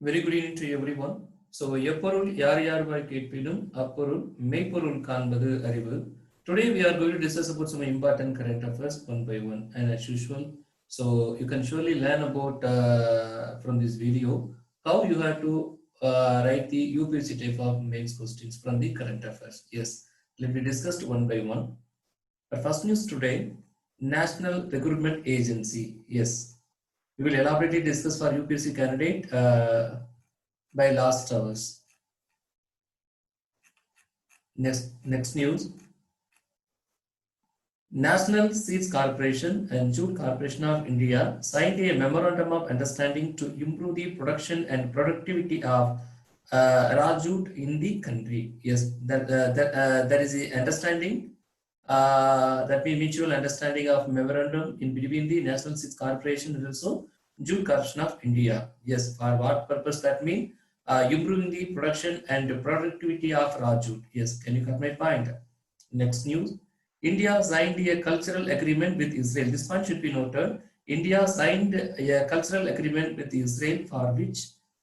Very good evening to everyone. So, எப்பொருள் யார் யார்வாய் கேட்பினும் அப்பொருள் மெய்ப்பொருள் காண்பது அறிவு. Today we are going to discuss about some important current affairs one by one, and as usual, so you can surely learn about from this video how you have to write the UPSC type of mains questions from the current affairs. Yes, let me discuss one by one. But first news today, National Recruitment Agency. Yes, we will elaborately discuss for UPSC candidate by last hours. Next news. National Seeds Corporation and Jute Corporation of India signed a memorandum of understanding to improve the production and productivity of raw jute in the country. Yes, that is the understanding. That means mutual understanding of memorandum in between the National Seeds Corporation and also Jute Corporation of India. Yes, for what purpose that means? Improving the production and productivity of raw jute. Yes, can you cut my point? Next news. India signed a cultural agreement with Israel. This point should be noted. India signed a cultural agreement with Israel for which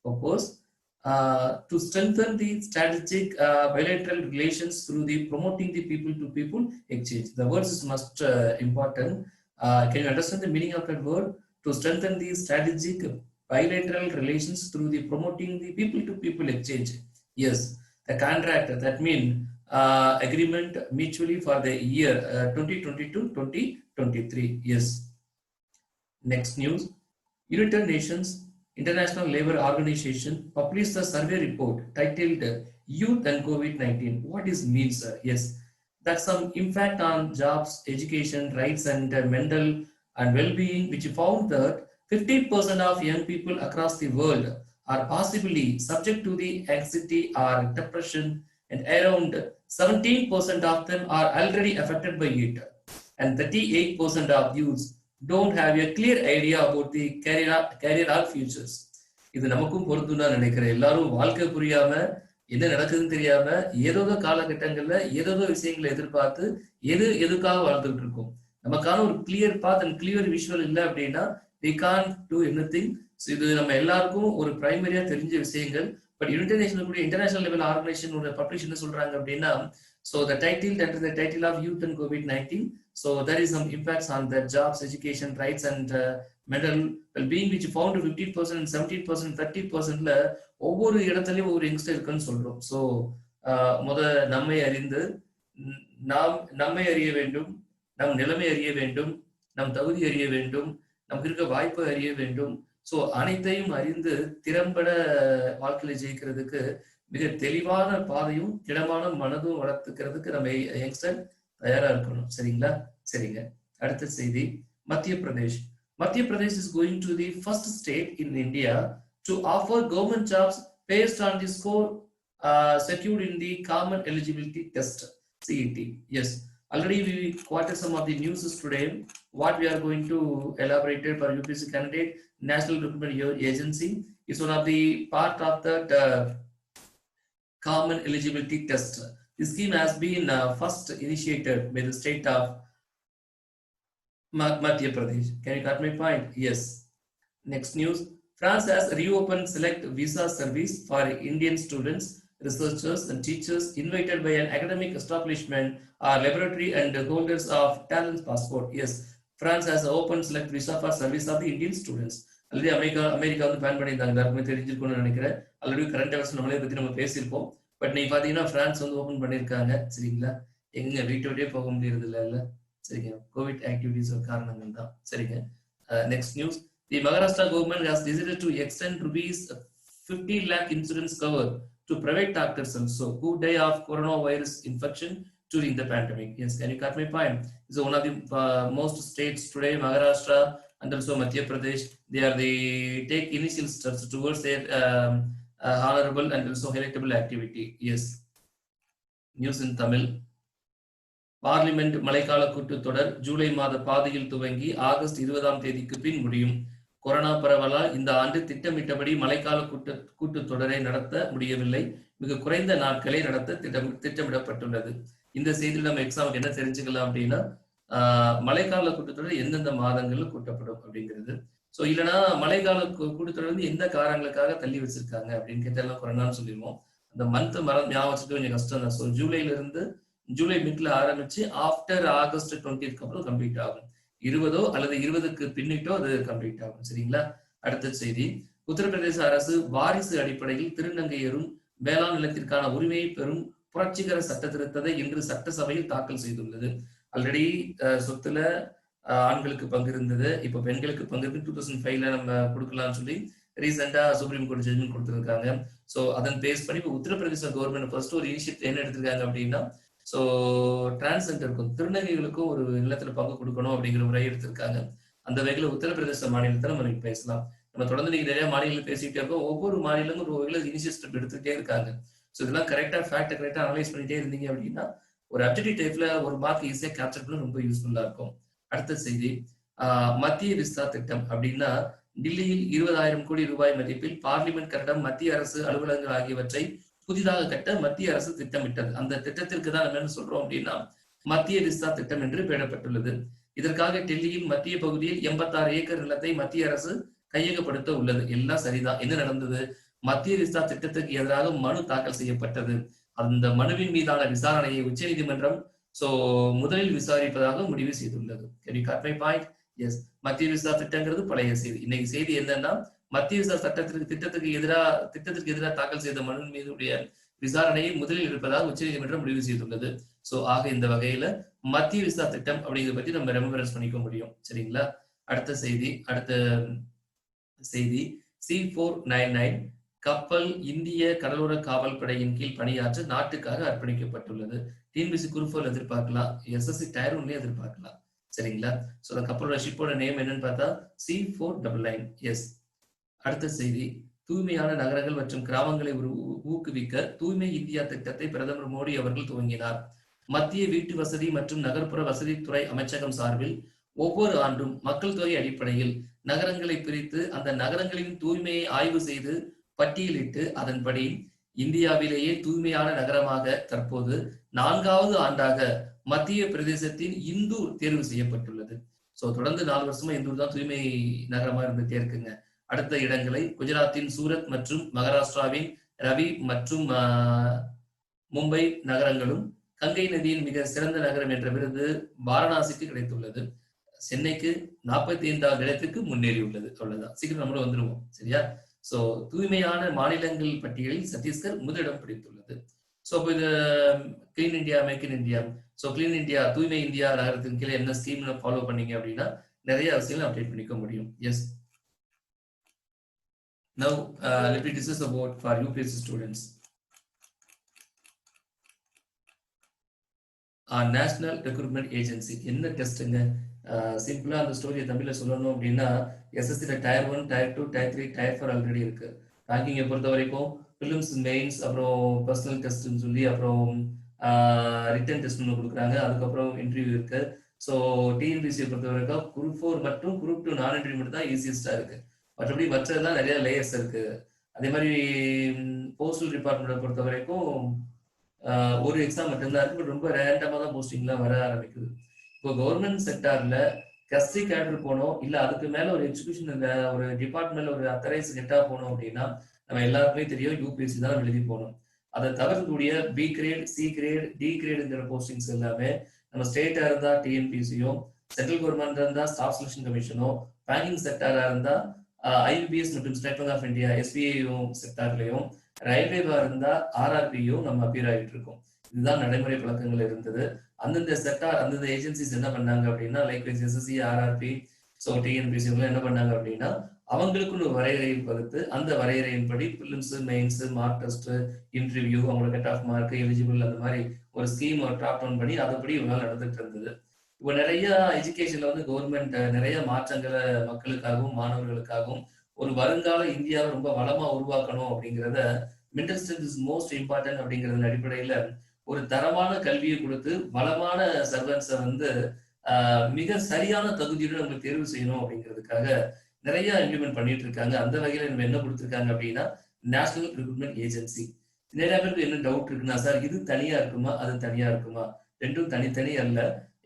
purpose? To strengthen the strategic bilateral relations through the promoting the people-to-people exchange. The words is most important. Can you understand the meaning of that word? To strengthen the strategic bilateral relations through the promoting the people-to-people exchange. Yes, the contract, that means agreement mutually for the year 2022-2023. Yes. Next news. United Nations International Labour Organization published a survey report titled Youth and COVID-19. What is means? Yes, that's some impact on jobs, education, rights, and mental and well-being, which found that 50% of young people across the world are possibly subject to the anxiety or depression, and around 17% of them are already affected by it, and 38% of youths don't have a clear idea about the career or futures. இது நமக்கும் பொருந்தும் நான் நினைக்கிறேன். எல்லாரும் வாழ்க்கை புரியாம என்ன நடக்குதுன்னு தெரியாம ஏதோ காலகட்டங்கள்ல ஏதோ விஷயங்களை எதிர்பார்த்து எதுக்காக வாழ்ந்துட்டு இருக்கோம். நமக்கான ஒரு clear path and clear visual இல்லை அப்படின்னா we can't do anything. So இது நம்ம எல்லாருக்கும் ஒரு பிரைமரியா தெரிஞ்ச விஷயங்கள். But international level organisation publish என்ன சொல்றாங்க அப்படின்னா, so the title of youth and COVID-19, so there is some impacts on the jobs, education, rights, and mental well-being, which found 50% and 17%, 30%ல ஒவ்வொரு இடத்துலயும் ஒவ்வொரு யங்ஸ்டர் இருக்குன்னு சொல்றோம். ஸோ நம்மை அறிந்து நம்மை அறிய வேண்டும், நம் நிலைமை அறிய வேண்டும், நம் தகுதி அறிய வேண்டும், நமக்கு இருக்க வாய்ப்பை அறிய வேண்டும். ஸோ அனைத்தையும் அறிந்து திறம்பட வாழ்க்கையில ஜெயிக்கிறதுக்கு மிக தெளிவான பாதையும் திடமான மனதும் வளர்த்துக்கிறதுக்கு நம்ம யங்ஸ்டர் தயாரா இருக்கணும். சரிங்களா? சரிங்க. அடுத்த செய்தி. மத்திய Pradesh is going to the first state in India to offer government jobs based on the score secured in the Common Eligibility Test, CET. Yes, already we quoted some of the news today. What we are going to elaborate for UPSC candidate, National Recruitment Agency is one of the part of that Common Eligibility Test. This scheme has been first initiated by the state of Madhya Pradesh. Can you cut my point? Yes. Next news. France has reopened select visa service for Indian students, researchers, and teachers invited by an academic establishment or laboratory and holders of talent passport. Yes, France has opened select visa for service of the Indian students. Already America வந்து pan பண்ணியிருந்தாங்க, எல்லாருக்குமே தெரிஞ்சிருக்கும்னு நினைக்கிறேன். Already current affairs நம்மளே பற்றி நம்ம பேசியிருப்போம். But நீங்க பாத்தீங்கன்னா பிரான்ஸ் வந்து ஓபன் பண்ணியிருக்காங்க. சரிங்களா? எங்க வீட்டோடய போக முடியறது இல்ல. சரிங்க, கோவிட் ஆக்டிவிட்டிஸ் காரணங்கள் தான். சரிங்க. Next news. The Maharashtra government has decided to extend rupees 50 lakh insurance cover to private doctors also who die of coronavirus infection during the pandemic. Yes, can you cut my point? This is one of the most states today, Maharashtra and also Madhya Pradesh. They take initial steps towards their honorable and also electable activity. Yes. News in Tamil. Parliament மழைக்கால கூட்டத்தொடர் ஜூலை மாத பாதியில் துவங்கி August 20ஆம் தேதிக்கு பின் முடியும். Corona பரவலால் இந்த ஆண்டு திட்டமிட்டபடி மழைக்கால கூட்டத்தொடரை நடத்த முடியவில்லை. மிக குறைந்த நாட்களை நடத்த திட்டமிடப்பட்டுள்ளது. இந்த செய்தியில் நம்ம எக்ஸாமுக்கு என்ன தெரிஞ்சுக்கலாம் அப்படின்னா, மழைக்கால கூட்டத்தொடர் எந்தெந்த மாதங்கள்ல கூட்டப்படும் அப்படிங்கிறது. ஸோ இல்லைன்னா மழைக்கால கூட்டத்தொடர் வந்து எந்த காரணங்களுக்காக தள்ளி வச்சிருக்காங்க அப்படின்னு கேட்டாலும் கொரோனான்னு சொல்லிடுவோம். அந்த மந்த் ஞாபகம் வச்சுட்டு கொஞ்சம் கஷ்டம் தான். ஸோ ஜூலைல இருந்து ஜூலை மிட்ல ஆரம்பிச்சு ஆஃப்டர் ஆகஸ்ட் 20க்கு அப்புறம் கம்ப்ளீட் ஆகும். 20 அல்லது 20க்கு பின்னிட்டோ அது கம்ப்ளீட் ஆகும். சரிங்களா? அடுத்த செய்தி, உத்தரப்பிரதேச அரசு வாரிசு அடிப்படையில் திருநங்கையரும் வேளாண் நிலத்திற்கான உரிமையை பெறும் புரட்சிகர சட்ட திருத்தத்தை இன்று சட்டசபையில் தாக்கல் செய்துள்ளது. ஆல்ரெடி சொத்துல ஆண்களுக்கு பங்கு இருந்தது, இப்ப பெண்களுக்கு பங்கு இருக்கு. 2005ல நம்ம கொடுக்கலாம்னு சொல்லி ரீசெண்டா சுப்ரீம் கோர்ட் ஜட்மெண்ட் கொடுத்திருக்காங்க. ஸோ அதன் பேஸ் பண்ணி இப்போ உத்தரப்பிரதேச கவர்மெண்ட் ஃபர்ஸ்ட் ஒரு இனிஷியேட்டிவ் என்ன எடுத்திருக்காங்க அப்படின்னா, ஸோ டிரான்ஸ்ஜெண்டருக்கும் திருநங்கைகளுக்கும் ஒரு நிலத்துல பங்கு கொடுக்கணும் அப்படிங்கிற முறை எடுத்திருக்காங்க. அந்த வகையில் உத்தரப்பிரதேச மாநிலத்தை நம்ம பேசலாம். நம்ம தொடர்ந்து நீங்க நிறைய மாநிலங்கள் பேசிக்கிட்டே இருக்கோம். ஒவ்வொரு மாநிலமும் ஒரு வகையில் இனிஷியேட்டிவ் எடுத்துக்கிட்டே இருக்காங்க. ஸோ இதெல்லாம் கரெக்டா ஃபேக்ட் கரெக்டா அனலைஸ் பண்ணிட்டே இருந்தீங்க அப்படின்னா ஒரு அப்ஜெக்டிவ் டைப்ல ஒரு மார்க் ஈஸியா கேப்சர் பண்ண ரொம்ப யூஸ்ஃபுல்லா இருக்கும். அடுத்த செய்தி, மத்திய விஸ்தா திட்டம் அப்படின்னா டில்லியில் 20,000 கோடி ரூபாய் மதிப்பில் பார்லிமெண்ட் கட்டடம், மத்திய அரசு அலுவலகங்கள் ஆகியவற்றை புதிதாக கட்ட மத்திய அரசு திட்டமிட்டது. அந்த திட்டத்திற்கு தான் நம்ம என்ன சொல்றோம் அப்படின்னா மத்திய விஸ்தா திட்டம் என்று பெயரிடப்பட்டுள்ளது. இதற்காக டெல்லியின் மத்திய பகுதியில் 86 ஏக்கர் நிலத்தை மத்திய அரசு கையகப்படுத்த உள்ளது. எல்லாம் சரிதான். என்ன நடந்தது? மத்திய விஸ்தா திட்டத்துக்கு எதிராக மனு தாக்கல் செய்யப்பட்டது. அந்த மனுவின் மீதான விசாரணையை உச்ச நீதிமன்றம் முதலில் விசாரிப்பதாக முடிவு செய்துள்ளது. மத்திய விசா திட்டங்கிறது பழைய செய்தி. இன்னைக்கு செய்தி என்னன்னா மத்திய விசா திட்டத்துக்கு எதிராக தாக்கல் செய்த மனு மீதுடைய விசாரணையை முதலில் இருப்பதாக உச்ச நீதிமன்றம் முடிவு செய்துள்ளது. சோ ஆக இந்த வகையில மத்திய விசா திட்டம் அப்படிங்கிறத பத்தி நம்ம ரெமம்பரன்ஸ் பண்ணிக்க முடியும். சரிங்களா? அடுத்த செய்தி C499 கப்பல் இந்திய கடலோர காவல் படையின் கீழ் பணியாற்ற நாட்டுக்காக அர்ப்பணிக்கப்பட்டுள்ளது. டிஎன்பிஎஸ்சி குரூப் 4 எதிர்பார்க்கலாம், எஸ்எஸ்சி டயர் 1 எதிர்பார்க்கலாம். சரிங்களா? சோ அந்த கப்பலோட ஷிப்போட நேம் என்னன்னு பார்த்தா C499. அடுத்த செய்தி, தூய்மையான நகரங்கள் மற்றும் கிராமங்களை ஊக்குவிக்க தூய்மை இந்தியா திட்டத்தை பிரதமர் மோடி அவர்கள் துவங்கினார். மத்திய வீட்டு வசதி மற்றும் நகர்ப்புற வசதித்துறை அமைச்சகம் சார்பில் ஒவ்வொரு ஆண்டும் மக்கள் தொகை அடிப்படையில் நகரங்களை பிரித்து அந்த நகரங்களின் தூய்மையை ஆய்வு செய்து பட்டியலிட்டு அதன்படி இந்தியாவிலேயே தூய்மையான நகரமாக தற்போது 4வது ஆண்டாக மத்திய பிரதேசத்தின் இந்தூர் தேர்வு செய்யப்பட்டுள்ளது. சோ தொடர்ந்து 4 வருஷமா இந்தூர் தான் தூய்மை நகரமா இருந்துட்டே இருக்குங்க. அடுத்த இடங்களை குஜராத்தின் சூரத் மற்றும் மகாராஷ்டிராவின் ரவி மற்றும் மும்பை நகரங்களும், கங்கை நதியின் மிக சிறந்த நகரம் என்ற விருது வாரணாசிக்கு கிடைத்துள்ளது. சென்னைக்கு 45வது இடத்துக்கு முன்னேறியுள்ளது. அவ்வளவுதான், சீக்கிரம் நம்மளும் வந்துருவோம். சரியா? சோ தூய்மையான மாநிலங்கள் பட்டியலில் சத்தீஸ்கர் முதலிடம் பிடித்துள்ளது. சோ இப்போ இது clean India, make in India. So clean India, தூய்மை இந்தியா நகரத்தின் கீழே என்ன ஸ்கீம் ஃபாலோ பண்ணீங்க அப்படின்னா நிறைய விஷயங்கள் அப்டேட் பண்ணிக்க முடியும். Yes, now let me discuss about for UPSC students. National recruitment agency என்ன டெஸ்ட்டுங்க? சிம்பிளா அந்த ஸ்டோரியை தமிழ்ல சொல்லணும் அப்படின்னா எஸ்எஸ்சில tier 1, tier 2, tier 3, tier 4 already இருக்கு. ரேங்கிங்கை பொறுத்த வரைக்கும் பிலிம்ஸ், மெயின்ஸ், அப்புறம் பர்சனல் டெஸ்ட்னு சொல்லி அப்புறம் ரிட்டன் டெஸ்ட் ஒன்று கொடுக்குறாங்க. அதுக்கப்புறம் இன்டர்வியூ இருக்கு. ஸோ டிஎன்பிசியை பொறுத்த வரைக்கும் குரூப் 4 மற்றும் குரூப் 2 நான் இன்டர்வியூ மட்டும் தான் ஈஸியஸ்டா இருக்கு. மற்றபடி மற்றதெல்லாம் நிறைய லேயர்ஸ் இருக்கு. அதே மாதிரி போஸ்டல் டிபார்ட்மெண்ட்டை பொறுத்த வரைக்கும் ஒரு எக்ஸாம் மட்டும்தான் இருக்கு. பட் ரொம்ப ரேண்டமா தான் போஸ்டிங்லாம் வர ஆரம்பிக்குது. இப்போ கவர்மெண்ட் செக்டார்ல கஸ்டி கேடர் போனோம், இல்ல அதுக்கு மேல ஒரு எக்ஸிகியூஷன் ஒரு டிபார்ட்மெண்ட்ல ஒரு அத்தரைஸ் கெட்டா போனோம் அப்படின்னா நம்ம எல்லாருக்குமே தெரியும் யூபிஎஸ்சி தான் எழுதி போகணும். அதை தவிர்க்கக்கூடிய B grade, C grade, D கிரேடுங்கிற போஸ்டிங்ஸ் எல்லாமே நம்ம ஸ்டேட்டா இருந்தா டிஎன்பிசியும், சென்ட்ரல் கவர்மெண்ட் இருந்தா ஸ்டாஃப் செலக்ஷன் கமிஷனும், பேங்கிங் செக்டாரா இருந்தா ஐபிபிஎஸ் மற்றும் ஸ்டேட் பேங்க் ஆஃப் இந்தியா எஸ்பிஐயும் செக்டார்லயும், ரயில்வேவா இருந்தா ஆர்ஆர்பியும் நம்ம அப்பியர் ஆகிட்டு இருக்கோம். இதுதான் நடைமுறை பழக்கங்கள் இருந்தது. அந்தந்த செக்டார், அந்தந்த ஏஜென்சிஸ் என்ன பண்ணாங்க அப்படின்னா like SSC, RRB, so TNPC என்ன பண்ணாங்க அப்படின்னா அவங்களுக்குன்னு ஒரு வரையறையை வகுத்து அந்த வரையறையின்படி prelims, mains, mark test, interview, அவங்களோட கட் ஆஃப் மார்க், எலிஜிபிள், அந்த மாதிரி ஒரு ஸ்கீம் டாப் டவுன் பண்ணி அதுபடி இவங்களால நடந்துட்டு இருந்தது. இப்போ நிறைய எஜுகேஷன்ல வந்து கவர்மெண்ட் நிறைய மாற்றங்களை மக்களுக்காகவும் மாணவர்களுக்காகவும் ஒரு வருங்கால இந்தியாவை ரொம்ப வளமா உருவாக்கணும் அப்படிங்கிறத mental strength is most important அப்படிங்கிறத அடிப்படையில ஒரு தரமான கல்வியை கொடுத்து வளமான சர்வன்ஸை வந்து மிக சரியான தகுதியுடன் நம்மளுக்கு தேர்வு செய்யணும் அப்படிங்கிறதுக்காக நிறைய இம்ப்ளிமெண்ட் பண்ணிட்டு இருக்காங்க. அந்த வகையில நம்ம என்ன கொடுத்துருக்காங்க அப்படின்னா நேஷனல் ரெக்ரூட்மெண்ட் ஏஜென்சி. நிறைய பேருக்கு என்ன டவுட் இருக்குன்னா, சார் இது தனியா இருக்குமா அது தனியா இருக்குமா? ரெண்டும் தனித்தனி அல்ல.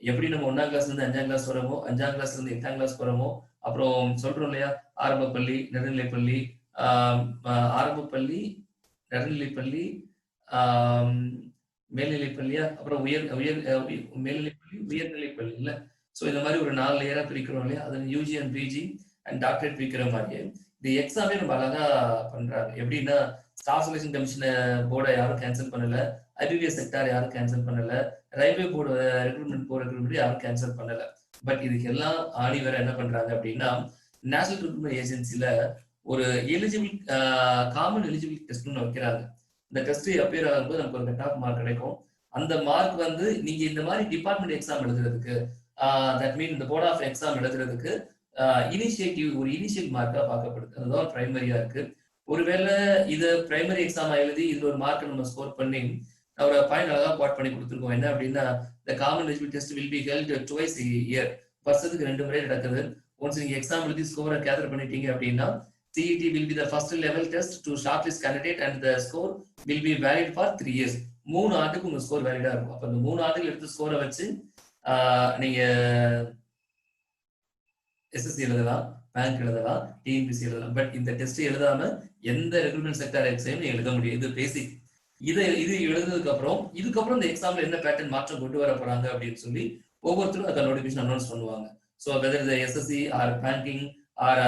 எப்படி நம்ம 1ஆம் கிளாஸ்ல இருந்து 5ஆம் கிளாஸ் வரமோ, 5ஆம் கிளாஸ்ல இருந்து 8ஆம் கிளாஸ் வரமோ, அப்புறம் சொல்றோம் இல்லையா, ஆரம்பப்பள்ளி, நடுநிலைப்பள்ளி, ஆரம்பப்பள்ளி, நடுநிலைப்பள்ளி, மேல்நிலைப்பள்ளியா, அப்புறம் மேல்நிலைப்பள்ளி, உயர்நிலைப்பள்ளி இல்ல. ஸோ இந்த மாதிரி ஒரு 4 லேயரா பிரிக்கிறோம் இல்லையா, அது UG and PG and doctorate பிரிக்கிற மாதிரியே இந்த எக்ஸாமே நம்ம அழகா பண்றாங்க. எப்படின்னா, ஸ்டாஃப் செலக்ஷன் கமிஷன் போர்டை யாரும் கேன்சல் பண்ணல, ஐபிபிஎஸ் செக்டார் யாரும் கேன்சல் பண்ணல, ரயில்வே போர்டு ரெக்ரூட்மெண்ட் யாரும் கேன்சல் பண்ணல. பட் இதுக்கு எல்லாம் ஆணி வேற என்ன பண்றாங்க அப்படின்னா, நேஷனல் ரெக்ரூட்மெண்ட் ஏஜென்சில ஒரு எலிஜிபிள் காமன் எலிஜிபிள் டெஸ்ட்னு வைக்கிறாங்க. இந்த டெஸ்ட் அப்பியர் ஆகும்போது நமக்கு ஒரு கட் ஆஃப் மார்க் கிடைக்கும். அந்த மார்க் வந்து நீங்க இந்த மாதிரி டிபார்ட்மெண்ட் எக்ஸாம் எழுதுறதுக்கு, தட் மீன் இந்த போர்ட் ஆஃப் எக்ஸாம் எழுதுறதுக்கு ஒரு இனிஷியல் மார்க்கா பார்க்கப்படுது. அதுதான் பிரைமரியா இருக்கு. ஒருவேளை இது பிரைமரி எக்ஸாம் எழுதி இதுல ஒரு மார்க் நம்ம ஸ்கோர் பண்ணி ஒரு பாயிண்ட் அழகா பாட் பண்ணி கொடுத்துருக்கோம். என்ன அப்படின்னா, the common eligibility test will be held twice a year. வருஷத்துக்கு 2 முறை நடக்குது. ஒன்ஸ் நீங்க எக்ஸாம் எழுதி ஸ்கோரை கேதர் பண்ணிட்டீங்க அப்படின்னா, CET will be the first level test to shortlist candidate and the score will be valid for 3 years. 3 ஆண்டுக்கு உங்க ஸ்கோர் வேலிடா இருக்கும். அப்ப இந்த 3 ஆண்டுகள் எடுத்து ஸ்கோரை வச்சு நீங்க SSC எழுதலாம், பேங்க் எழுதலாம், டிஎன்பிசி எழுதலாம். பட் இந்த டெஸ்ட் எழுதாம எந்த ரெக்ரூட்மெண்ட் செக்டார் எக்ஸாம் எழுத முடியும். இது பேசிக். இது எழுதுனதுக்கு அப்புறம் இதுக்கப்புறம் இந்த எக்ஸாம்ல என்ன பேட்டர்ன் மாற்றம் கொண்டு வர போறாங்க அப்படின்னு சொல்லி ஒவ்வொருத்தரும் அந்த நோட்டிபிகேஷன் அனௌன்ஸ் பண்ணுவாங்க. So whether the SSC or banking or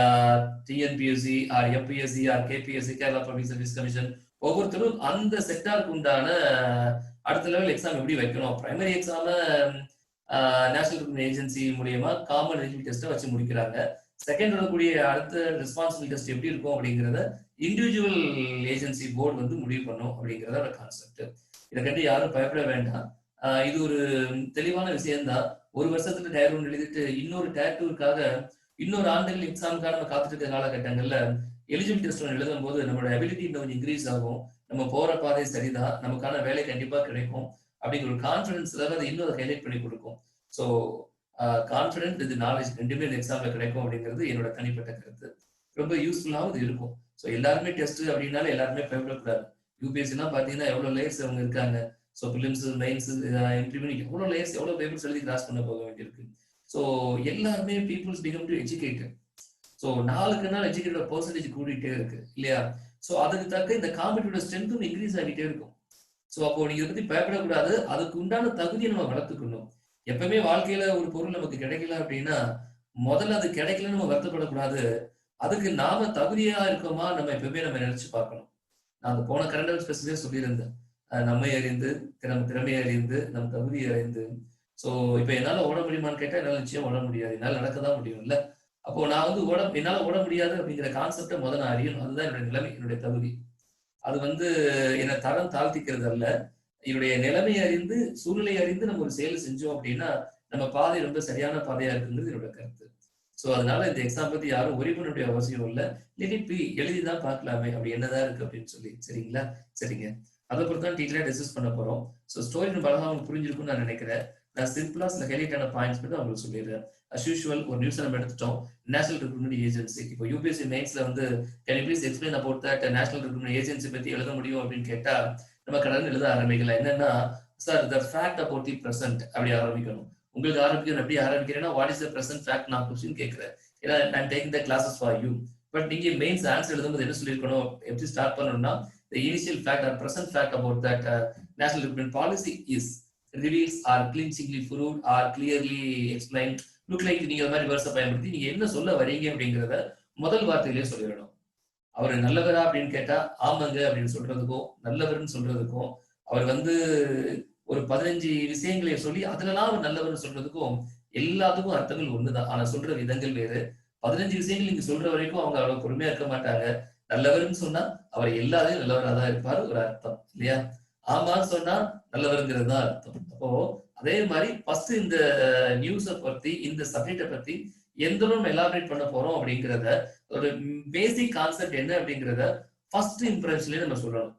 TNPSC or MPSC or KPSC, Kerala public service commission, ஒவ்வொருத்தரும் அந்த செக்டாருக்கு உண்டான அடுத்த லெவல் எக்ஸாம் எப்படி வைக்கணும். பிரைமரி எக்ஸாம நேஷனல் ரெக்ரூட்மெண்ட் ஏஜென்சி மூலியமா காமன் எலிஜிபிலிட்டி டெஸ்ட்டை வச்சு முடிக்கிறாங்க. செகண்ட் வரக்கூடிய அடுத்த ரெஸ்பான்சிபிலிட்டி டெஸ்ட் எப்படி இருக்கும் அப்படிங்கிறத இண்டிவிஜுவல் ஏஜென்சி போர்டு வந்து முடிவு பண்ணும் அப்படிங்கிறத ஒரு கான்செப்ட். இதை கண்டு யாரும் பயப்பட வேண்டாம். இது ஒரு தெளிவான விஷயம்தான். ஒரு வருஷத்துல டயர் 1 எழுதிட்டு இன்னொரு டயர் 2க்காக இன்னொரு ஆண்டுகள் எக்ஸாமுக்காக நம்ம காத்துட்டு இருக்க காலகட்டங்கள்ல எலிஜிபிலிட்டி டெஸ்ட் எழுதும் போது நம்மளோட எபிலிட்டி கொஞ்சம் இன்க்ரீஸ் ஆகும். நம்ம போற பாதை சரிதான், நமக்கான வேலை கண்டிப்பா கிடைக்கும் அப்படிங்கிற ஒரு கான்ஃபிடன்ஸ் அதை இன்னும் ஹைலைட் பண்ணி கொடுக்கும். ஸோ கான்ஃபிடென்ட் இது நாலேஜ் ரெண்டுமே இந்த எக்ஸாம்ல கிடைக்கும் அப்படிங்கிறது என்னோட தனிப்பட்ட கருத்து. ரொம்ப யூஸ்ஃபுல்லாகவும் இருக்கும். ஸோ எல்லாருமே டெஸ்ட் அப்படின்னாலும் எல்லாருமே பயப்படக்கூடாது. யூபிஎஸ்சிலாம் பார்த்தீங்கன்னா எவ்வளோ லேயர்ஸ் அவங்க இருக்காங்க. ஸோ பிலிம்ஸ், மெயின்ஸ், இன்டர்வியூ எவ்வளோ லேயர்ஸ், எவ்வளோ பேப்பர்ஸ் எழுதி கிராஸ் பண்ண போக வேண்டியிருக்கு. ஸோ எல்லாருமே peoples become to educated. So நாளுக்கு நாள் எஜுகேட்டட் பர்சன்டேஜ் கூடிட்டே இருக்கு இல்லையா. ஸோ அதுக்கு தக்க இந்த காம்படிட்டிவ் ஸ்ட்ரென்த்தும் இன்க்ரீஸ் ஆகிட்டே இருக்கும். ஸோ அப்போ நீங்க இதை பத்தி பயப்படக்கூடாது. அதுக்கு உண்டான தகுதியை நம்ம வளர்த்துக்கணும். எப்பவுமே வாழ்க்கையில ஒரு பொருள் நமக்கு கிடைக்கல அப்படின்னா முதல்ல அது கிடைக்கலன்னு நம்ம வருத்தப்படக்கூடாது. அதுக்கு நாம தகுதியா இருக்கோமா நம்ம எப்பவுமே நம்ம நினைச்சு பார்க்கணும். நான் அந்த போன கரண்ட் அஃபேர்ஸ் ஸ்பெசிஃபிக்கா சொல்லியிருந்தேன். நம்மை அறிந்து, திறமையை அறிந்து, நம் தகுதியை அறிந்து. ஸோ இப்ப என்னால ஓட முடியுமான்னு கேட்டா என்னால நிச்சயம் ஓட முடியாது. என்னால நடக்கதான் முடியும் இல்ல. அப்போ நான் வந்து என்னால ஓட முடியாது அப்படிங்கிற கான்செப்டை முதல்ல நான் அறியணும். அதுதான் என்னுடைய நிலைமை, என்னுடைய தகுதி. அது வந்து என்னை தரம் தாழ்த்திக்கிறது அல்ல. என்னுடைய நிலைமையை அறிந்து, சூழ்நிலை அறிந்து நம்ம ஒரு செயல் செஞ்சோம் அப்படின்னா நம்ம பாதை ரொம்ப சரியான பாதையா இருக்குங்கிறது என்னோட கருத்து. ஸோ அதனால இந்த எக்ஸாம் பத்தி யாரும் ஒரே பண்ண வேண்டிய அவசியம் இல்லை. லிமிட் எழுதிதான் பார்க்கலாமே அப்படி என்னதான் இருக்கு அப்படின்னு சொல்லி. சரிங்களா? சரிங்க. அதை பொறுத்து தான் டீட்டெயிலா டிஸ்கஸ் பண்ண போறோம். ஸோ ஸ்டோரி நம்ம அழகா அவங்களுக்கு புரிஞ்சிருக்கும்னு நான் நினைக்கிறேன். நான் சிம்பிளா சில ஹைலைட்டான பாயிண்ட்ஸ் பத்தி அவங்களுக்கு சொல்லிடுறேன். அஸ் யூஷுவல் ஒரு நியூஸ் நம்ம எடுத்துட்டோம். National recruitment agency. இப்போ யூபிஎஸ்சி மெயின்ஸ்ல வந்து can you please explain about that national recruitment agency பத்தி எழுத முடியும் அப்படின்னு கேட்டா நம்ம கடந்து எழுத ஆரம்பிக்கலாம். என்னன்னா, sir the fact about the present அப்படி ஆரம்பிக்கணும். உங்களுக்கு ஆரம்பிக்கணும். எப்படி ஆரம்பிக்கிறேன்னா, what is the present fact நான் கொஸ்டின் கேட்கிறேன். ஏன்னா நான் taking the classes for you. But நீங்க மெயின்ஸ் ஆன்சர் எழுதும்போது என்ன சொல்லியிருக்கணும், எப்படி ஸ்டார்ட் பண்ணணும்னா, the initial fact or present fact about that national recruitment policy is reveals or clinchingly proved or clearly explained. look like நீங்க இந்த மாதிரி வேர்ட்ஸை பயன்படுத்தி நீங்க என்ன சொல்ல வரீங்க அப்படிங்கிறத முதல் வார்த்தையிலேயே சொல்லிடணும். அவர் நல்லவரா அப்படின்னு கேட்டா ஆமாங்க அப்படின்னு சொல்றதுக்கும், நல்லவர்னு சொல்றதுக்கும், அவர் வந்து ஒரு 15 விஷயங்களை சொல்லி அதுலலாம் அவர் நல்லவர்னு சொல்றதுக்கும் எல்லாத்துக்கும் அர்த்தங்கள் ஒண்ணுதான். ஆனா சொல்ற விதங்கள் வேறு. 15 விஷயங்கள் நீங்க சொல்ற வரைக்கும் அவங்க அவ்வளவு பொறுமையா இருக்க மாட்டாங்க. நல்லவர்னு சொன்னா அவர் எல்லாரையும் நல்லவராக தான் இருப்பாரு ஒரு அர்த்தம் இல்லையா. ஆமான்னு சொன்னா நல்லவருங்கிறது தான் அர்த்தம். அப்போ அதே மாதிரி ஃபர்ஸ்ட் இந்த நியூஸை பத்தி, இந்த சப்ஜெக்டை பத்தி எந்த அளவு எலாபரேட் பண்ண போறோம் அப்படிங்கிறத, ஒரு பேசிக் கான்செப்ட் என்ன அப்படிங்கிறத ஃபர்ஸ்ட் இம்ப்ரெஷன்லயே நம்ம சொல்லணும்.